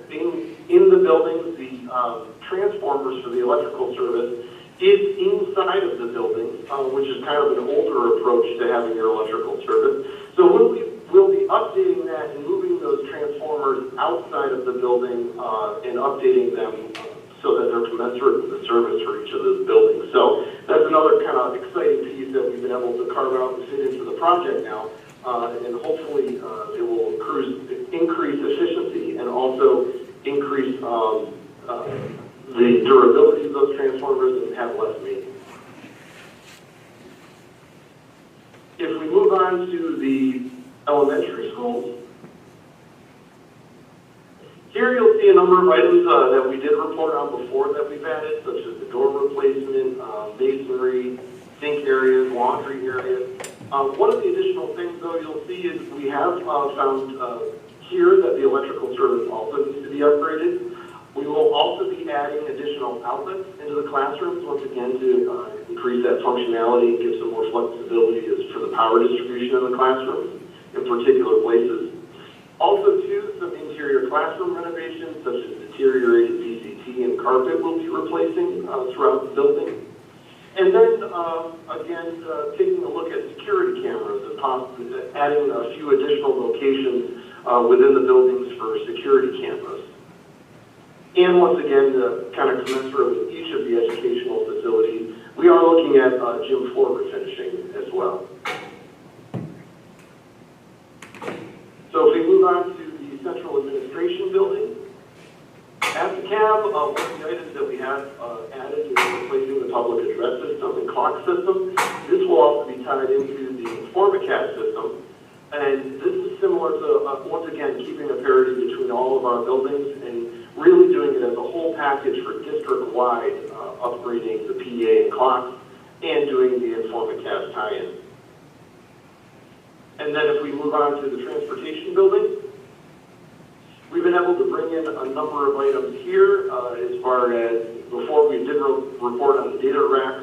in the buildings, the transformers for the electrical service is inside of the building, which is kind of an older approach to having your electrical service. So we'll be updating that and moving those transformers outside of the building and updating them so that they're commensurate with the service for each of those buildings. So that's another kind of exciting piece that we've been able to carve out and fit into the project now. And hopefully it will increase efficiency and also increase the durability of those transformers and have less maintenance. If we move on to the elementary schools, here you'll see a number of items that we did report on before that we've added, such as the door replacement, masonry, sink areas, laundry areas. One of the additional things, though, you'll see is we have found here that the electrical service also needs to be upgraded. We will also be adding additional outlets into the classrooms, once again, to increase that functionality and give some more flexibility as for the power distribution in the classrooms in particular places. Also, too, some interior classroom renovations, such as deteriorated VCT and carpet, will be replacing throughout the building. And then, again, taking a look at security cameras and possibly adding a few additional locations within the buildings for security cameras. And once again, kind of commensurate with each of the educational facilities, we are looking at gym floor refinishing as well. So if we move on to the central administration building, at the CAB, one of the items that we have added is replacing the public address system and clock system. This will also be tied into the Informacast system. And this is similar to, once again, keeping a parity between all of our buildings and really doing it as a whole package for district-wide, upgrading the PA and clocks and doing the Informacast tie-in. And then if we move on to the transportation building, we've been able to bring in a number of items here as far as before we did report on the data rack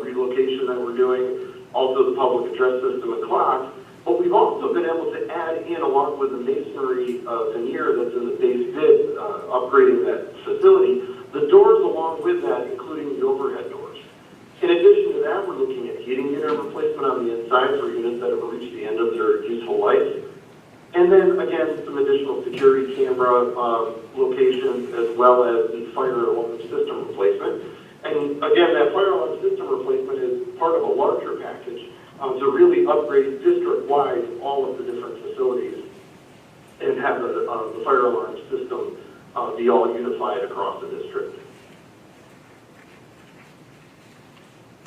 relocation that we're doing, also the public address system and clocks. But we've also been able to add in, along with the masonry veneer that's in the base bid, upgrading that facility, the doors along with that, including the overhead doors. In addition to that, we're looking at heating unit replacement on the inside for units that have reached the end of their useful life. And then, again, some additional security camera locations, as well as the fire alarm system replacement. And again, that fire alarm system replacement is part of a larger package to really upgrade district-wide all of the different facilities and have the fire alarm system be all unified across the district.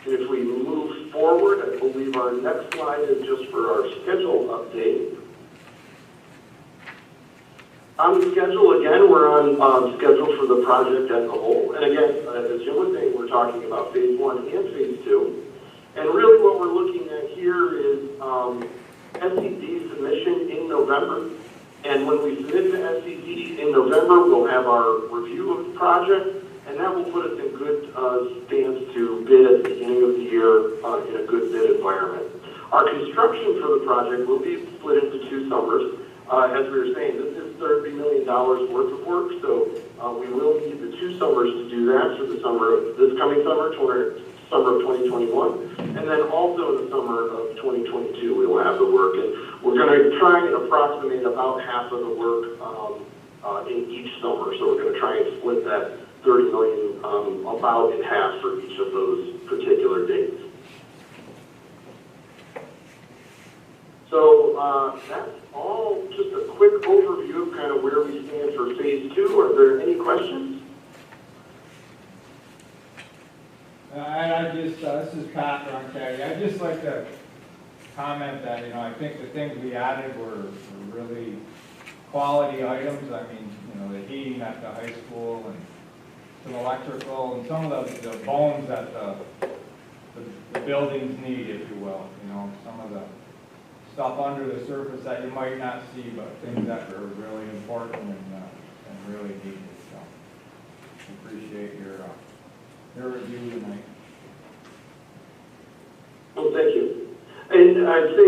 And if we move forward, I believe our next slide is just for our schedule update. On the schedule, again, we're on schedule for the project as a whole. And again, as Jim was saying, we're talking about phase 1 and phase 2. And really what we're looking at here is SCD submission in November. And when we submit to SCD in November, we'll have our review of the project, and that will put us in good stance to bid at the beginning of the year in a good bid environment. Our construction for the project will be split into 2 summers. As we were saying, this is $30 million worth of work, so we will need the 2 summers to do that for the summer of this coming summer, summer of 2021, and then also in the summer of 2022 we will have the work. And we're going to try and approximate about half of the work in each summer, so we're going to try and split that $30 million about in half for each of those particular dates. So that's all, just a quick overview of kind of where we stand for phase 2. Are there any questions? I just, this is Pat Ronchetti. I'd just like to comment that, I think the things we added were really quality items. I mean, the heating at the high school and some electrical and some of the bones that the buildings need, if you will. Some of the stuff under the surface that you might not see, but things that are really important and really needed. So, appreciate your review tonight. Well, thank you. And I'd say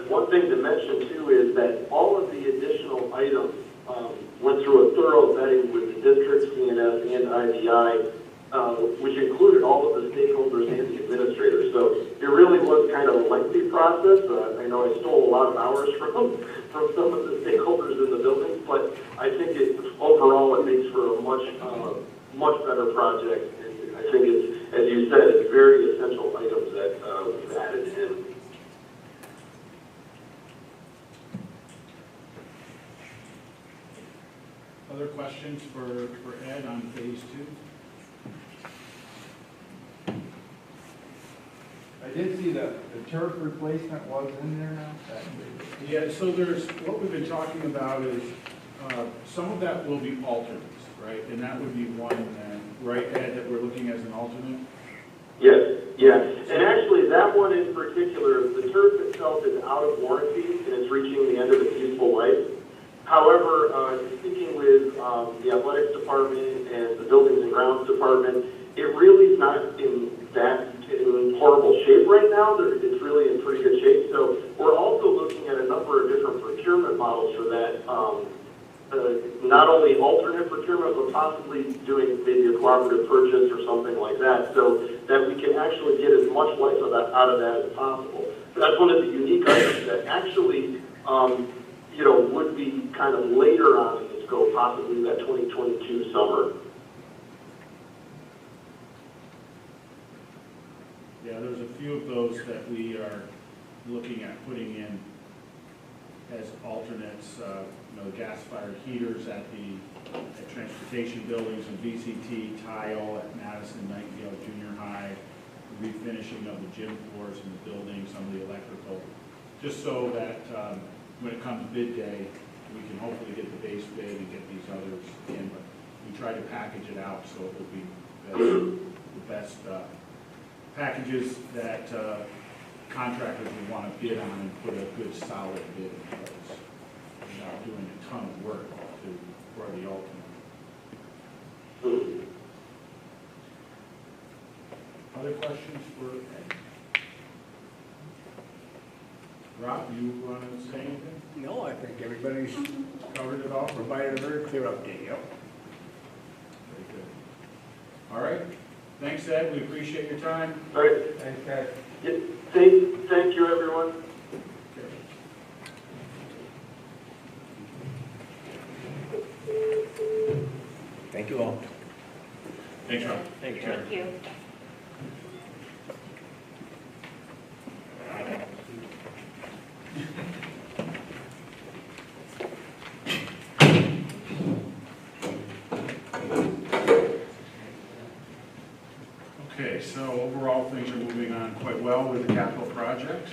one thing to mention too is that all of the additional items went through a thorough vetting with the district, CNS, and IBI, which included all of the stakeholders and the administrators. So it really was kind of a lengthy process. I know I stole a lot of hours from some of the stakeholders in the building, but I think overall it makes for a much better project. And I think it's, as you said, it's very essential items that we've added in. Other questions? questions for Ed on phase 2? I did see the turf replacement was in there now. Yeah, so what we've been talking about is, some of that will be alternates, right? And that would be one, right, Ed, that we're looking as an alternate? Yes, yes. And actually, that one in particular, the turf itself is out of warranty and it's reaching the end of its useful life. However, speaking with the athletics department and the buildings and grounds department, it really is not in horrible shape right now. It's really in pretty good shape. So we're also looking at a number of different procurement models for that. Not only alternate procurement, but possibly doing maybe a cooperative purchase or something like that, so that we can actually get as much life out of that as possible. So that's one of the unique items that actually, would be kind of later on in the scope, possibly that 2022 summer. Yeah, there's a few of those that we are looking at putting in as alternates, gas-fired heaters at transportation buildings and VCT, tile at Madison Nightingale Junior High, refinishing of the gym floors in the building, some of the electrical, just so that when it comes bid day, we can hopefully get the base bid and get these others in, but we try to package it out so it will be the best packages that contractors would want to bid on and put a good solid bid in place without doing a ton of work for the ultimate. Other questions for Ed? Rob, you want to say anything? No, I think everybody's Covered it all? provided a very clear update, yep. Very good. All right. Thanks, Ed. We appreciate your time. All right. Thanks, guys. Yeah, thank you, everyone. Thank you all. Thanks, Rob. Thank you. Thank you. Okay, so overall, things are moving on quite well with the capital project.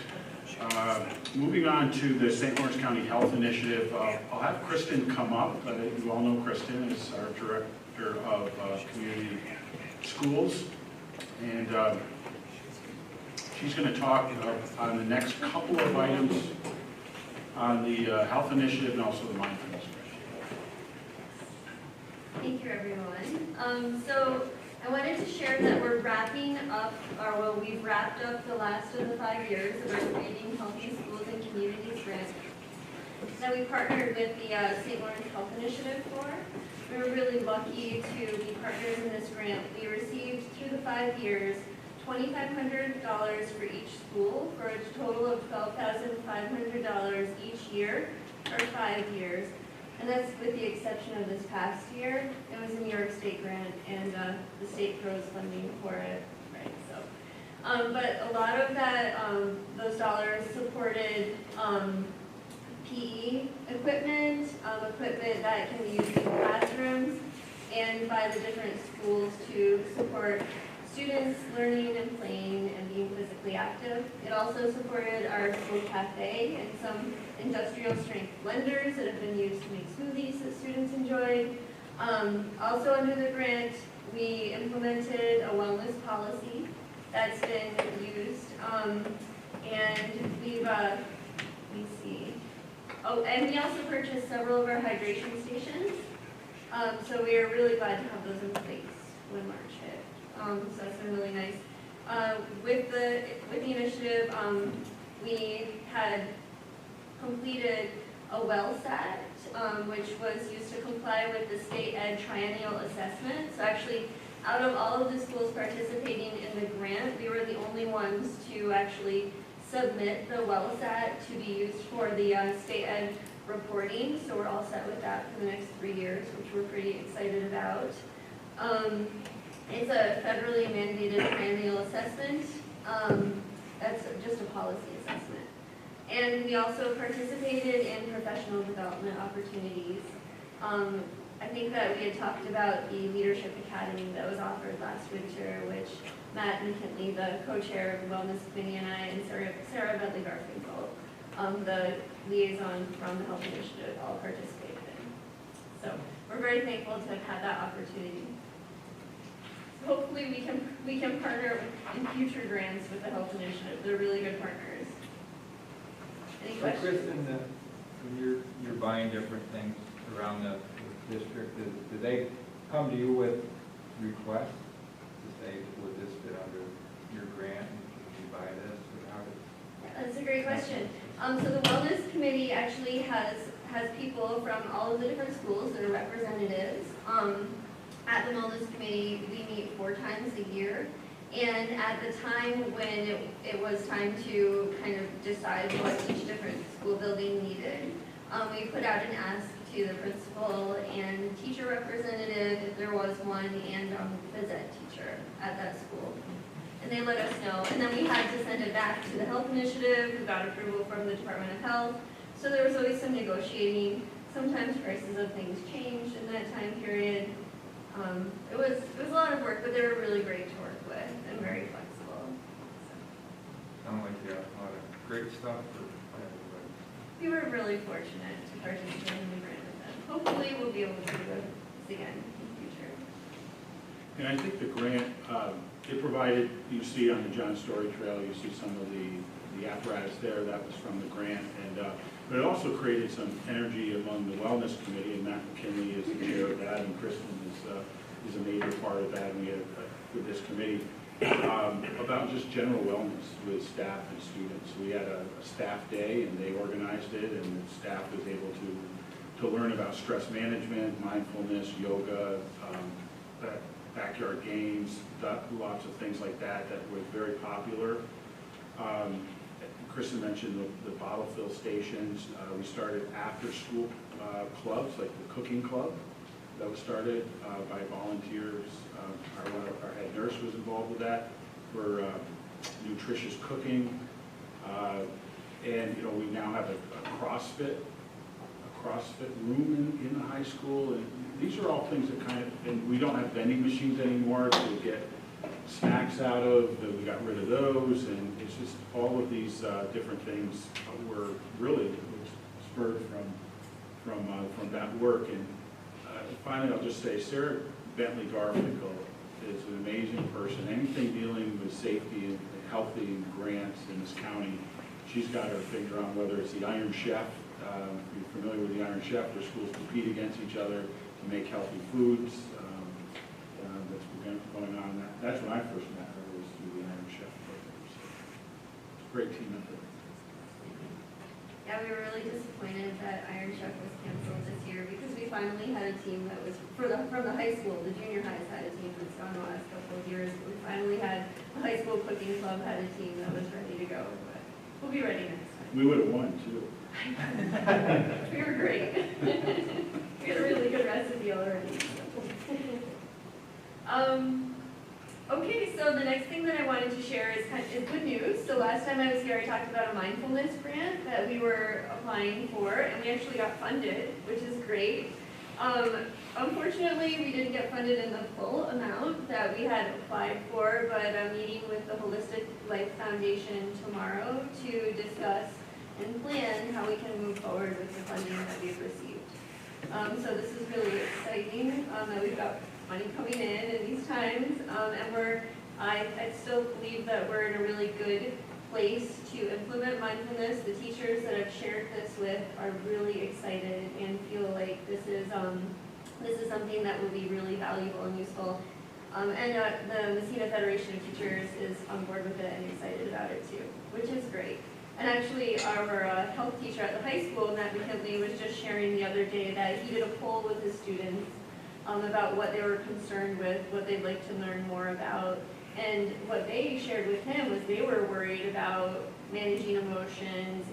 Moving on to the St. Lawrence County Health Initiative, I'll have Kristen come up. You all know Kristen is our Director of Community Schools. And she's going to talk on the next couple of items on the health initiative and also the mindfulness. Thank you, everyone. So I wanted to share that we're wrapping up, we've wrapped up the last of the 5 years of our Creating Healthy Schools and Communities grant that we partnered with the St. Lawrence Health Initiative for. We were really lucky to be partners in this grant. We received, through the 5 years, $2,500 for each school for a total of $12,500 each year for 5 years. And that's with the exception of this past year. It was a New York State grant, and the state froze funding for it, right? So, but a lot of that, those dollars supported PE equipment, equipment that can be used in classrooms, and by the different schools to support students learning and playing and being physically active. It also supported our school cafe and some industrial strength blenders that have been used to make smoothies that students enjoyed. Also under the grant, we implemented a wellness policy that's been used. And we've, let me see. Oh, and we also purchased several of our hydration stations. So we are really glad to have those in place when March hit. So that's been really nice. With the initiative, we had completed a WellSat, which was used to comply with the state ed triennial assessment. So actually, out of all of the schools participating in the grant, we were the only ones to actually submit the WellSat to be used for the state ed reporting. So we're all set with that for the next 3 years, which we're pretty excited about. It's a federally mandated triennial assessment. That's just a policy assessment. And we also participated in professional development opportunities. I I think that we had talked about the Leadership Academy that was offered last winter, which Matt McKinley, the co-chair of the Wellness Committee, and I, and Sarah Bentley-Garfinkel, the liaison from the Health Initiative, all participated in. So we're very thankful to have had that opportunity. So hopefully we can partner in future grants with the Health Initiative. They're really good partners. Any So questions? Kristen, when you're buying different things around the district, do they come to you with requests to say, would this fit under your grant, and can you buy this, or how does? That's a great question. So the Wellness Committee actually has people from all of the different schools that are representatives. At the Wellness Committee, we meet 4 times a year. And at the time when it was time to kind of decide what each different school building needed, we put out an ask to the principal and teacher representative, if there was one, and phys ed teacher at that school. And they let us know. And then we had to send it back to the Health Initiative, who got approval from the Department of Health. So there was always some negotiating. Sometimes prices of things changed in that time period. It was a lot of work, but they were really great to work with and very flexible. Sound like you have a lot of great stuff for everybody. We were really fortunate to participate in the grant with them. Hopefully we'll be able to do this again in the future. And I think the grant, it provided, you see on the John Story Trail, you see some of the apparatus there, that was from the grant. And but it also created some energy among the Wellness Committee, and Matt McKinley is the chair of that, and Kristen is a major part of that, and we have with this committee, about just general wellness with staff and students. We had a staff day, and they organized it, and the staff was able to learn about stress management, mindfulness, yoga, backyard games, lots of things like that was very popular. Kristen mentioned the bottle fill stations. We started after-school clubs, like the cooking club that was started by volunteers. Our head nurse was involved with that for nutritious cooking. And we now have a CrossFit room in the high school. And these are all things that and we don't have vending machines anymore to get snacks out of. We got rid of those, and it's just all of these different things were really spurred from that work. And finally, I'll just say, Sarah Bentley Garfinkel is an amazing person. Anything dealing with safety and healthy and grants in this county, she's got her finger on, whether it's the Iron Chef. If you're familiar with the Iron Chef, their schools compete against each other to make healthy foods. That's going on. That's when I first met her, was through the Iron Chef program. So it's a great team effort. Yeah, we were really disappointed that Iron Chef was canceled this year because we finally had a team that was from the high school. The junior highs had a team that's gone the last couple of years. But we finally had the high school cooking club had a team that was ready to go. But we'll be ready next time. We would have won too. We were great. We had a really good recipe already. Okay, so the next thing that I wanted to share is good news. So last time I was here, I talked about a mindfulness grant that we were applying for, and we actually got funded, which is great. Unfortunately, we didn't get funded in the full amount that we had applied for, but I'm meeting with the Holistic Life Foundation tomorrow to discuss and plan how we can move forward with the funding that we've received. So this is really exciting that we've got money coming in these times, and I still believe that we're in a really good place to implement mindfulness. The teachers that I've shared this with are really excited and feel like this is something that will be really valuable and useful. And the Messina Federation of Teachers is on board with it and excited about it too, which is great. And actually, our health teacher at the high school, Matt McKinley, was just sharing the other day that he did a poll with his students about what they were concerned with, what they'd like to learn more about. And what they shared with him was they were worried about managing emotions,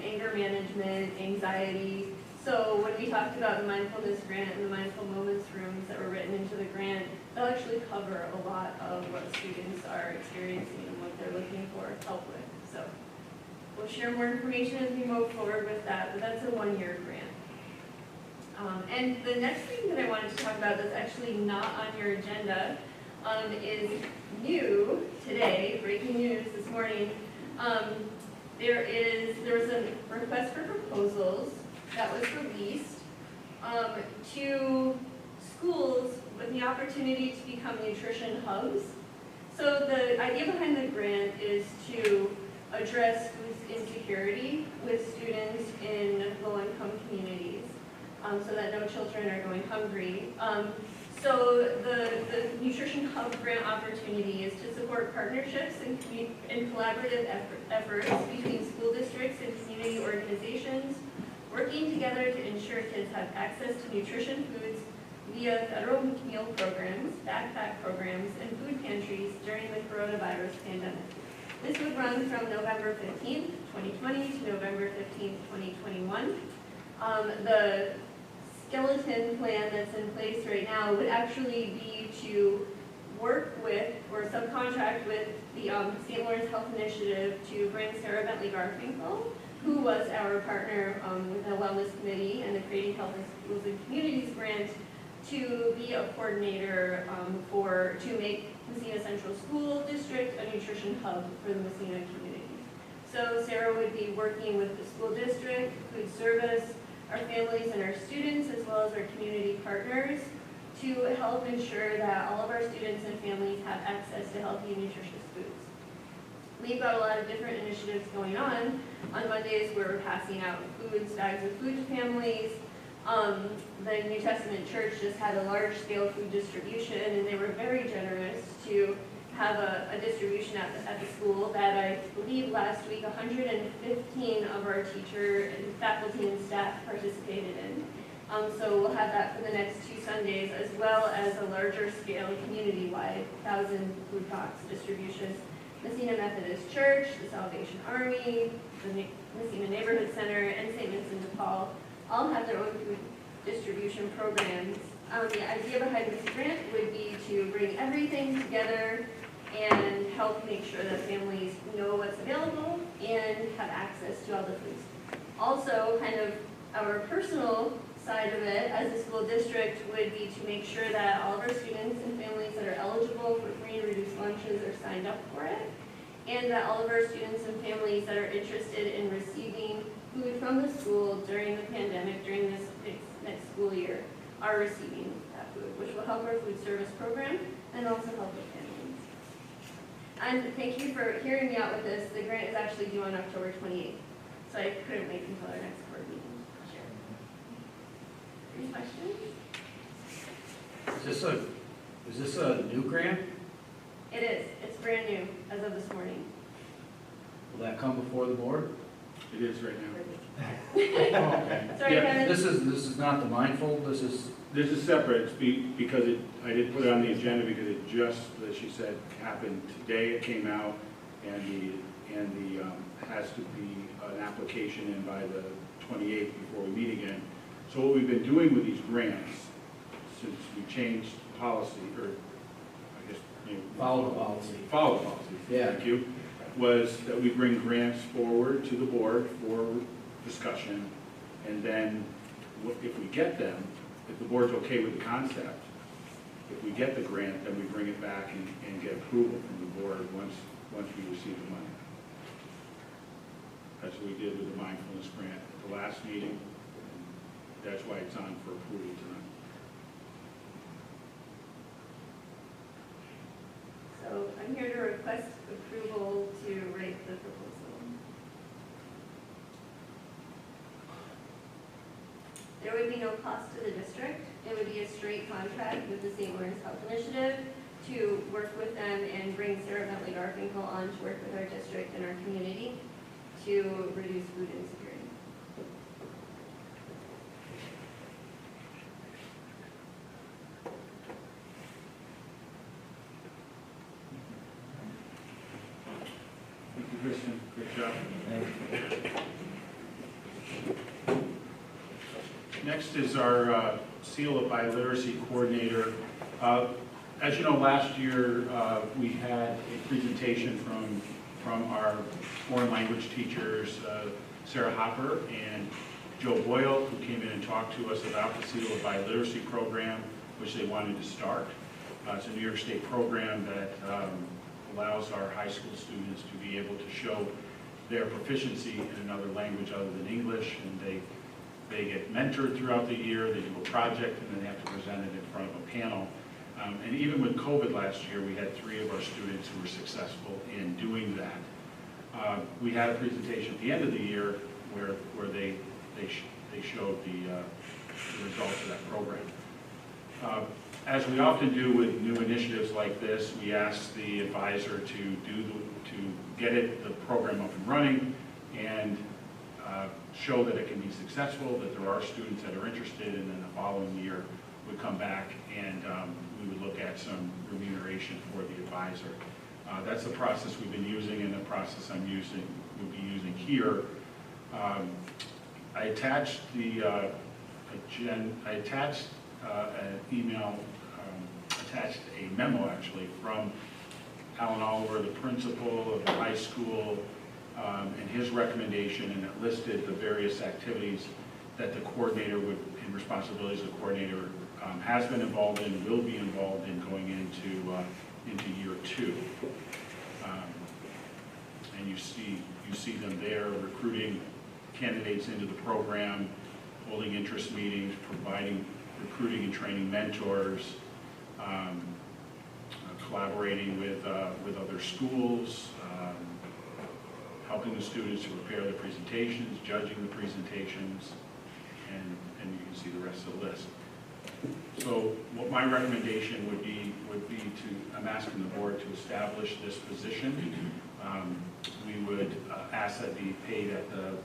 anger management, anxiety. So when we talked about the mindfulness grant and the mindful moments rooms that were written into the grant, they'll actually cover a lot of what students are experiencing and what they're looking for help with. So we'll share more information as we move forward with that, but that's a one-year grant. And the next thing that I wanted to talk about that's actually not on your agenda is new today, breaking news this morning. There was a request for proposals that was released to schools with the opportunity to become nutrition hubs. So the idea behind the grant is to address food insecurity with students in low-income communities, so that no children are going hungry. So the Nutrition Hub grant opportunity is to support partnerships and collaborative efforts between school districts and community organizations, working together to ensure kids have access to nutrition foods via federal meal programs, backpack programs, and food pantries during the coronavirus pandemic. This would run from November 15th, 2020 to November 15th, 2021. The skeleton plan that's in place right now would actually be to work with or subcontract with the St. Lawrence Health Initiative to bring Sarah Bentley Garfinkel, who was our partner with the Wellness Committee and the Creating Health in Schools and Communities grant, to be a coordinator to make Messina Central School District a nutrition hub for the Messina community. So Sarah would be working with the school district, food service, our families and our students, as well as our community partners, to help ensure that all of our students and families have access to healthy and nutritious foods. We've got a lot of different initiatives going on. On Mondays, we're passing out bags of food to families. The New Testament Church just had a large-scale food distribution, and they were very generous to have a distribution at the school that I believe last week 115 of our teacher and faculty and staff participated in. So we'll have that for the next 2 Sundays, as well as a larger scale community-wide 1,000 food box distribution. Messina Methodist Church, the Salvation Army, the Messina Neighborhood Center, and St. Vincent de Paul all have their own food distribution programs. The idea behind this grant would be to bring everything together and help make sure that families know what's available and have access to all the foods. Also, kind of our personal side of it as a school district would be to make sure that all of our students and families that are eligible for free and reduced lunches are signed up for it, and that all of our students and families that are interested in receiving food from the school during the pandemic, during this next school year, are receiving that food, which will help our food service program and also help with families. And thank you for hearing me out with this. The grant is actually due on October 28th, so I couldn't wait until our next board meeting. Any questions? Is this a new grant? It is. It's brand new as of this morning. Will that come before the board? It is right now. Okay. Sorry, Kevin. This is not the mindful, this is separate, because I did put it on the agenda because it just, as she said, happened today. It came out, and the has to be an application in by the 28th before we meet again. So what we've been doing with these grants, since we changed policy, or I guess, follow the policy. Follow the policy, Yeah. thank you, was that we bring grants forward to the board for discussion, and then if we get them, if the board's okay with the concept, if we get the grant, then we bring it back and get approval from the board once we receive the money. That's what we did with the mindfulness grant at the last meeting. That's why it's on for approval tonight. So I'm here to request approval to write the proposal. There would be no cost to the district. It would be a straight contract with the St. Lawrence Health Initiative to work with them and bring Sarah Bentley Garfinkel on to work with our district and our community to reduce food insecurity. Thank you, Kristen. Good job. Next is our Seal of Biliteracy Coordinator. As you know, last year we had a presentation from our foreign language teachers, Sarah Hopper and Joe Boyle, who came in and talked to us about the Seal of Biliteracy program, which they wanted to start. It's a New York State program that allows our high school students to be able to show their proficiency in another language other than English, and they get mentored throughout the year, they do a project, and then they have to present it in front of a panel. And even with COVID last year, we had 3 of our students who were successful in doing that. We had a presentation at the end of the year where they showed the results of that program. As we often do with new initiatives like this, we ask the advisor to get the program up and running and show that it can be successful, that there are students that are interested, and then the following year would come back and we would look at some remuneration for the advisor. That's the process we've been using, and the process we'll be using here. I attached an email, attached a memo actually from Alan Oliver, the principal of the high school, and his recommendation, and it listed the various activities that the coordinator would, and responsibilities the coordinator has been involved in, will be involved in going into year 2. And you see them there recruiting candidates into the program, holding interest meetings, providing recruiting and training mentors, collaborating with other schools, helping the students to prepare the presentations, judging the presentations, and you can see the rest of the list. So what my recommendation would be to, I'm asking the board to establish this position. We would ask that be paid at the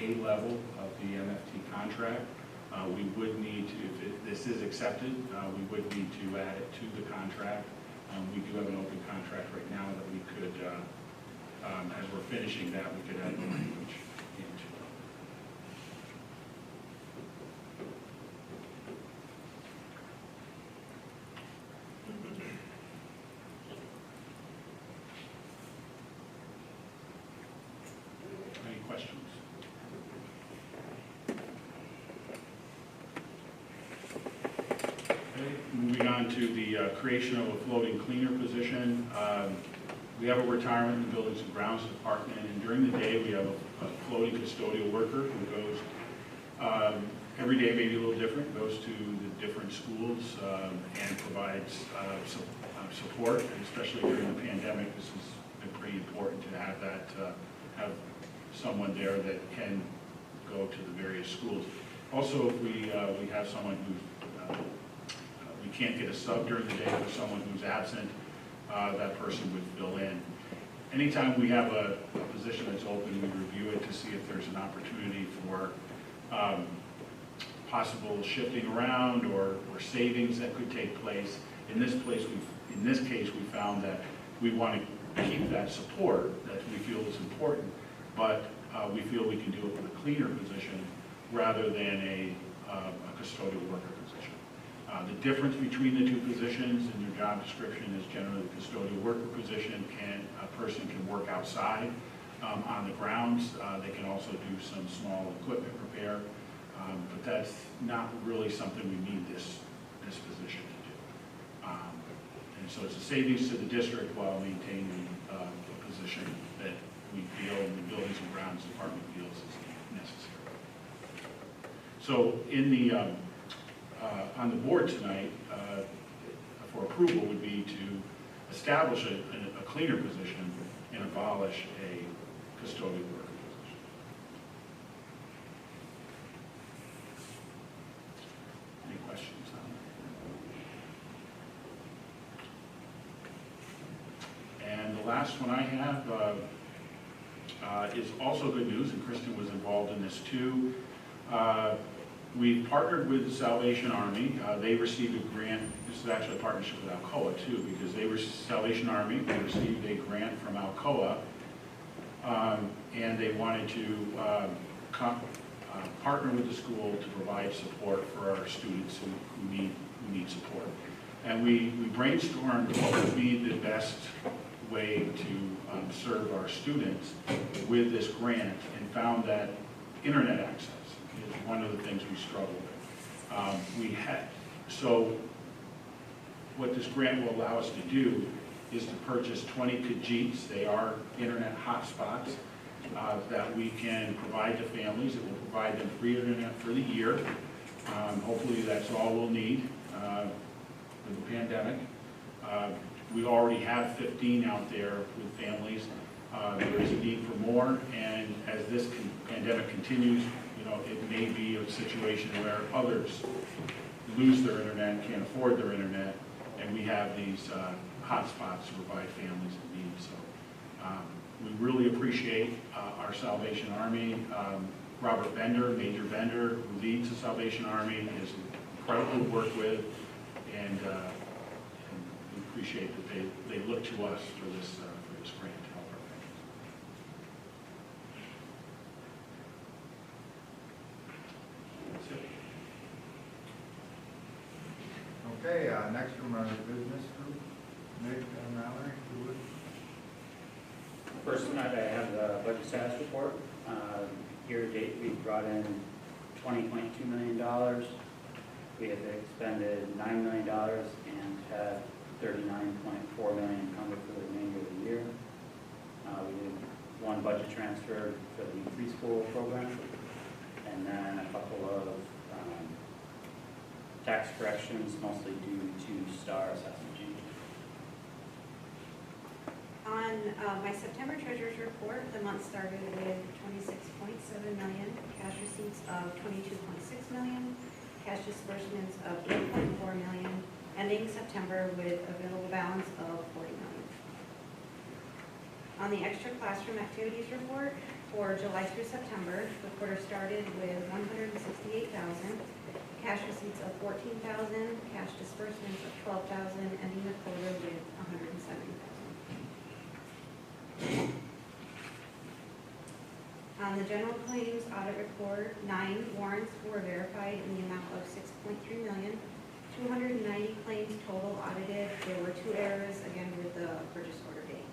A level of the MFT contract. We would need to, if this is accepted, we would need to add it to the contract. We do have an open contract right now that we could, as we're finishing that, we could add the language into it. Any questions? Moving on to the creation of a floating cleaner position. We have a retirement in the Buildings and Grounds Department, and during the day we have a floating custodial worker who goes every day, maybe a little different, goes to the different schools and provides support, and especially during the pandemic. This has been pretty important to have that, have someone there that can go to the various schools. Also, if we have someone who we can't get a sub during the day for someone who's absent, that person would fill in. Anytime we have a position that's open, we review it to see if there's an opportunity for possible shifting around or savings that could take place. In this case, we found that we want to keep that support that we feel is important, but we feel we can do it with a cleaner position rather than a custodial worker position. The difference between the two positions in your job description is generally the custodial worker position a person can work outside on the grounds. They can also do some small equipment repair, but that's not really something we need this position to do. And so it's a savings to the district while maintaining a position that we feel in the Buildings and Grounds Department feels is necessary. So in the on the board tonight for approval would be to establish a cleaner position and abolish a custodial worker position. Any questions on that? And the last one I have is also good news, and Kristen was involved in this too. We've partnered with the Salvation Army. They received a grant. This is actually a partnership with Alcoa too, because they were Salvation Army. They received a grant from Alcoa, and they wanted to partner with the school to provide support for our students who need support. And we brainstormed what would be the best way to serve our students with this grant, and found that internet access is one of the things we struggle with. So what this grant will allow us to do is to purchase 20 Kajits. They are internet hotspots that we can provide to families. It will provide them free internet for the year. Hopefully that's all we'll need with the pandemic. We already have 15 out there with families. There is a need for more, and as this pandemic continues, it may be a situation where others lose their internet, can't afford their internet, and we have these hotspots to provide families in need. So we really appreciate our Salvation Army. Robert Bender, Major Bender, who leads the Salvation Army, is incredible to work with, and we appreciate that they look to us for this grant to help our families. That's it. Okay, next from our business group, Nick and Mallory, if you would. First tonight, I have the budget status report. Year to date, we brought in $20.2 million. We have expended $9 million and have $39.4 million encumbered for the remainder of the year. We did one budget transfer for the preschool program, and then a couple of tax corrections, mostly due to STAR assessment changes. On my September treasurer's report, the month started with $26.7 million, cash receipts of $22.6 million, cash disbursements of $8.4 million, ending September with available balance of $40 million. On the extra classroom activities report for July through September, the quarter started with $168,000, cash receipts of $14,000, cash disbursements of $12,000, ending the quarter with $170,000. On the general claims audit report, 9 warrants were verified in the amount of $6.3 million. 290 claims total audited. There were 2 errors, again, with the purchase order date.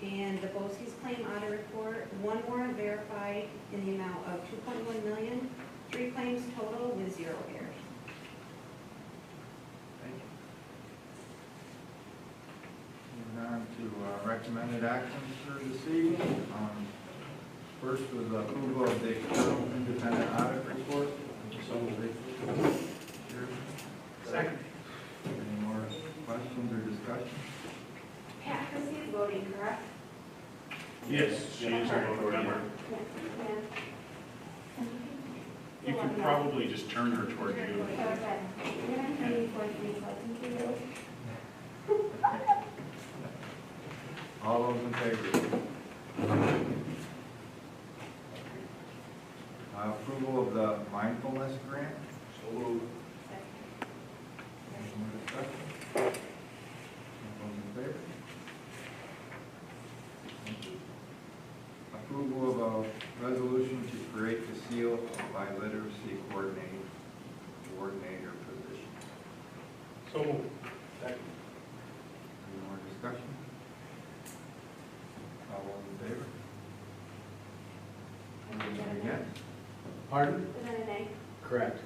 And the BOCES claim audit report, 1 warrant verified in the amount of $2.1 million. 3 claims total with 0 errors. Moving on to recommended actions for this evening. First was approval of the external independent audit report. Second. Any more questions or discussion? Pat Christie is voting, correct? Yes, she is a voting member. You could probably just turn her toward you. All those in favor? Approval of the mindfulness grant. So moved. Any more discussion? All those in favor? Thank you. Approval of a resolution to create the seal by literacy coordinator position. So moved. Second. Any more discussion? All those in favor? Anyone against? Pardon? Is that an A? Correct.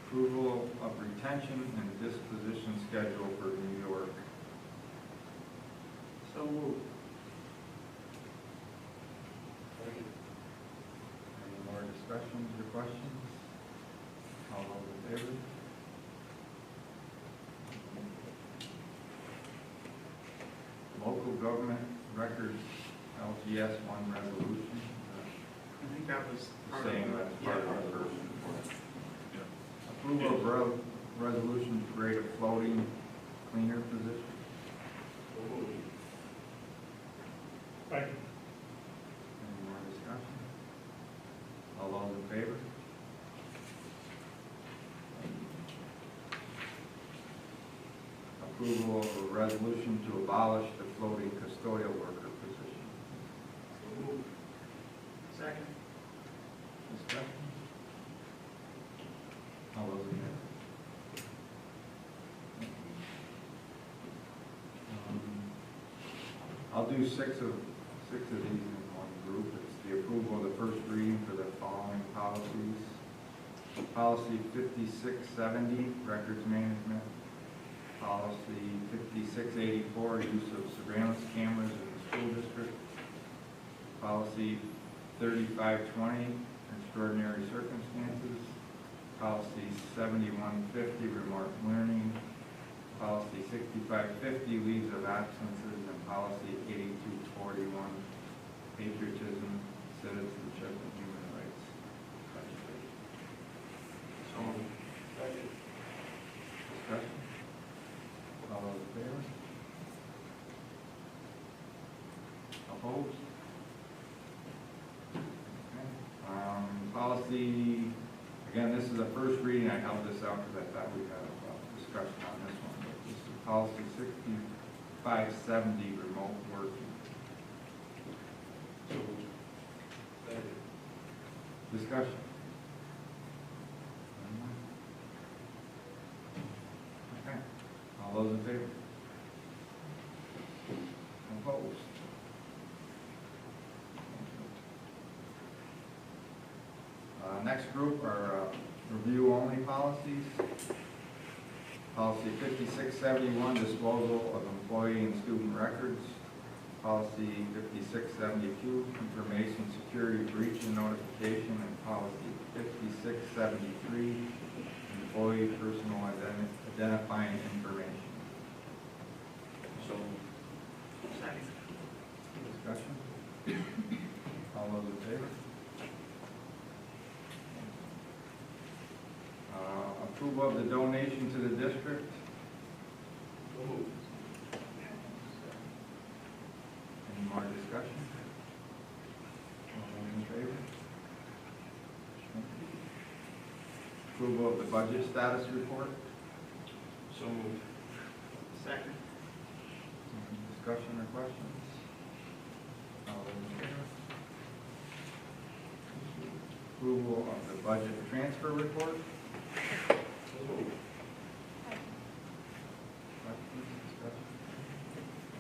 Approval of retention and disposition schedule for New York. So moved. Any more discussions or questions? All those in favor? Local government records LGS 1 resolution. I think that was part of Same, the- that's part of our first report. Approval of resolution to create a floating cleaner position. Second. Any more discussion? All those in favor? Approval of a resolution to abolish the floating custodial worker position. Second. Discussion? All those in favor? do six of these in one group. It's the approval of the first reading for the following policies. Policy 5670, records management. Policy 5684, use of surveillance cameras in the school district. Policy 3520, extraordinary circumstances. Policy 7150, remote learning. Policy 6550, leaves of absences. And policy 8241, patriotism, citizenship, and human rights. So moved. Discussion? All those in favor? Opposed? Okay. Policy, again, this is the first reading. I held this out because I thought we'd have a discussion on this one. But this is policy 6570, remote working. So moved. Discussion? Okay. All those in favor? Opposed? Next group are review-only policies. Policy 5671, disposal of employee and student records. Policy 5672, information security breach and notification. And policy 5673, employee personal identifying information. So Second. Discussion? All those in favor? Approval of the donation to the district. So moved. Any more discussion? All those in favor? Approval of the budget status report. So moved. Second. Any discussion or questions? All those in favor? Approval of the budget transfer report. Questions, discussion?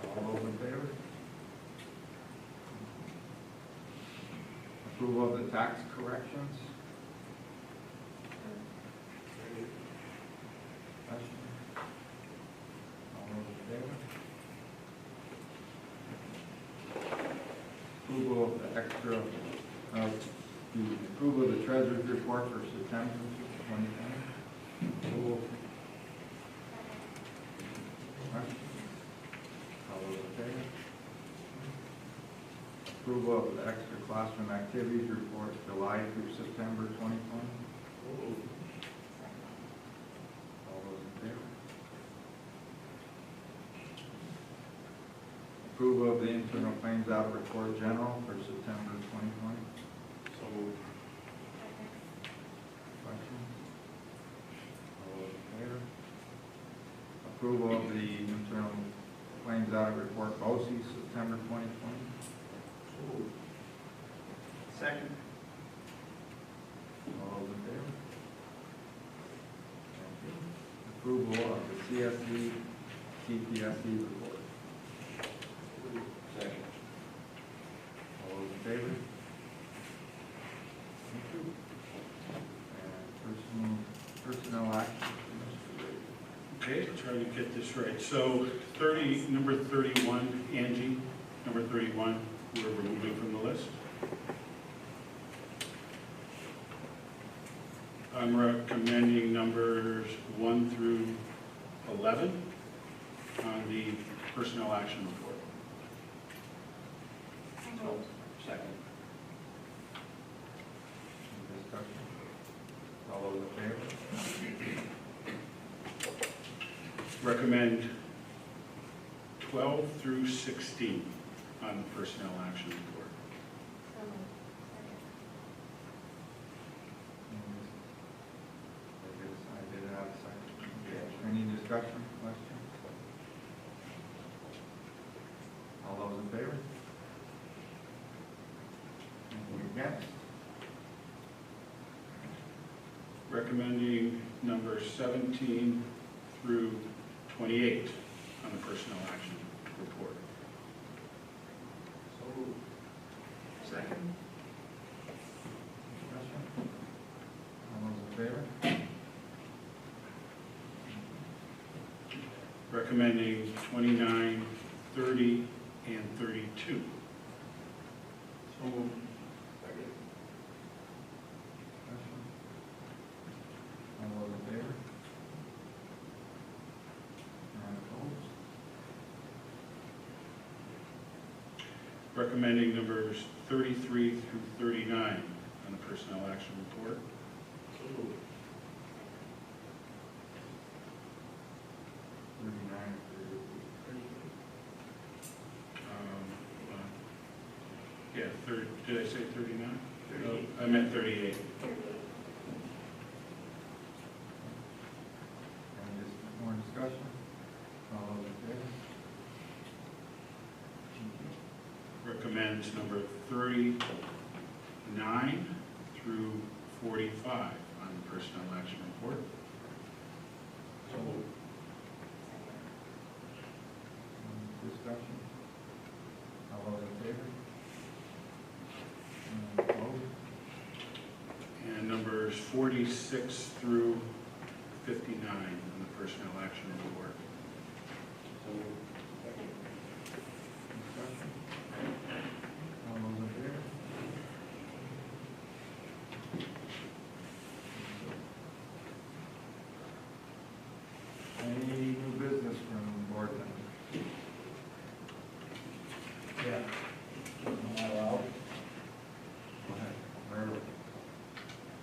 All those in favor? Approval of the tax corrections. Question? All those in favor? Approval of the extra, approval of the treasurer's report for September 2020. Questions? All those in favor? Approval of the extra classroom activities report July through September 2020. All those in favor? Approval of the internal claims audit report general for September 2020. So moved. Questions? All those in favor? Approval of the internal claims audit report BOCES September 2020. Second. All those in favor? Thank you. Approval of the CSE CPSE report. Second. All those in favor? Thank you. And personnel action. Okay, try to get this right. So number 31, Angie, number 31, we're removing from the list. I'm recommending numbers 1 through 11 on the personnel action report. Second. Any discussion? All those in favor? Recommend 12 through 16 on the personnel action report. I did have a second. Okay. Any discussion, questions? All those in favor? Any against? Recommending numbers 17 through 28 on the personnel action report. Recommending 29, 30, and 32. So moved. Second. All those in favor? None opposed? Recommending numbers 33 through 39 on the personnel action report. So moved. 39, 30. Yeah, did I say 39? No, I meant 38. Any more discussion? All those in favor? Recommends number 39 through 45 on the personnel action report. So moved. Discussion? All those in favor? None opposed? And numbers 46 through 59 on the personnel action report. So moved. Discussion? All those in favor? Any new business from board members? Yeah. Go ahead. Wherever.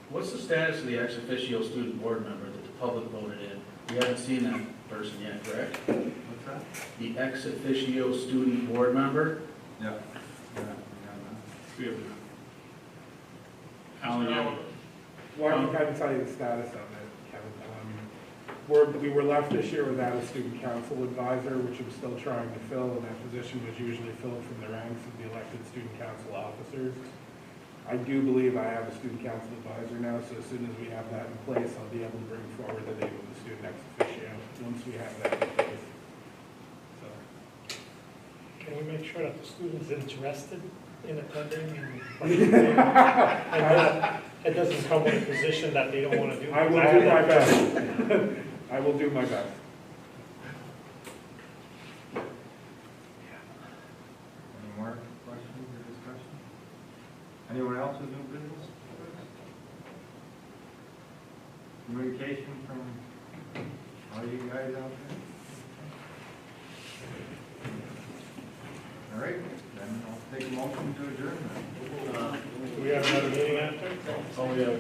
What's the status of the ex officio student board member that the public voted in? We haven't seen that person yet, correct? What's that? The ex officio student board member? Yeah. We have Alan, yeah. Well, I can kind of tell you the status of it, Kevin. We were left this year without a student council advisor, which I'm still trying to fill, and that position was usually filled from the ranks of the elected student council officers. I do believe I have a student council advisor now, so as soon as we have that in place, I'll be able to bring forward the name of the student ex officio, once we have that in place. So, Can we make sure that the student's interested in attending and participating? And that it doesn't come with a position that they don't want to do? I will do my best. I will do my best. Any more questions or discussion? Anyone else with new business? Communication from all you guys out there? All right, then I'll take a motion to adjourn then. Do we have another meeting after? Oh, yeah.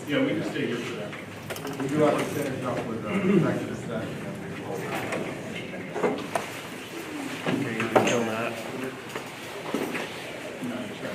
Yeah, we can stay here for that. We do have to finish up with executive session.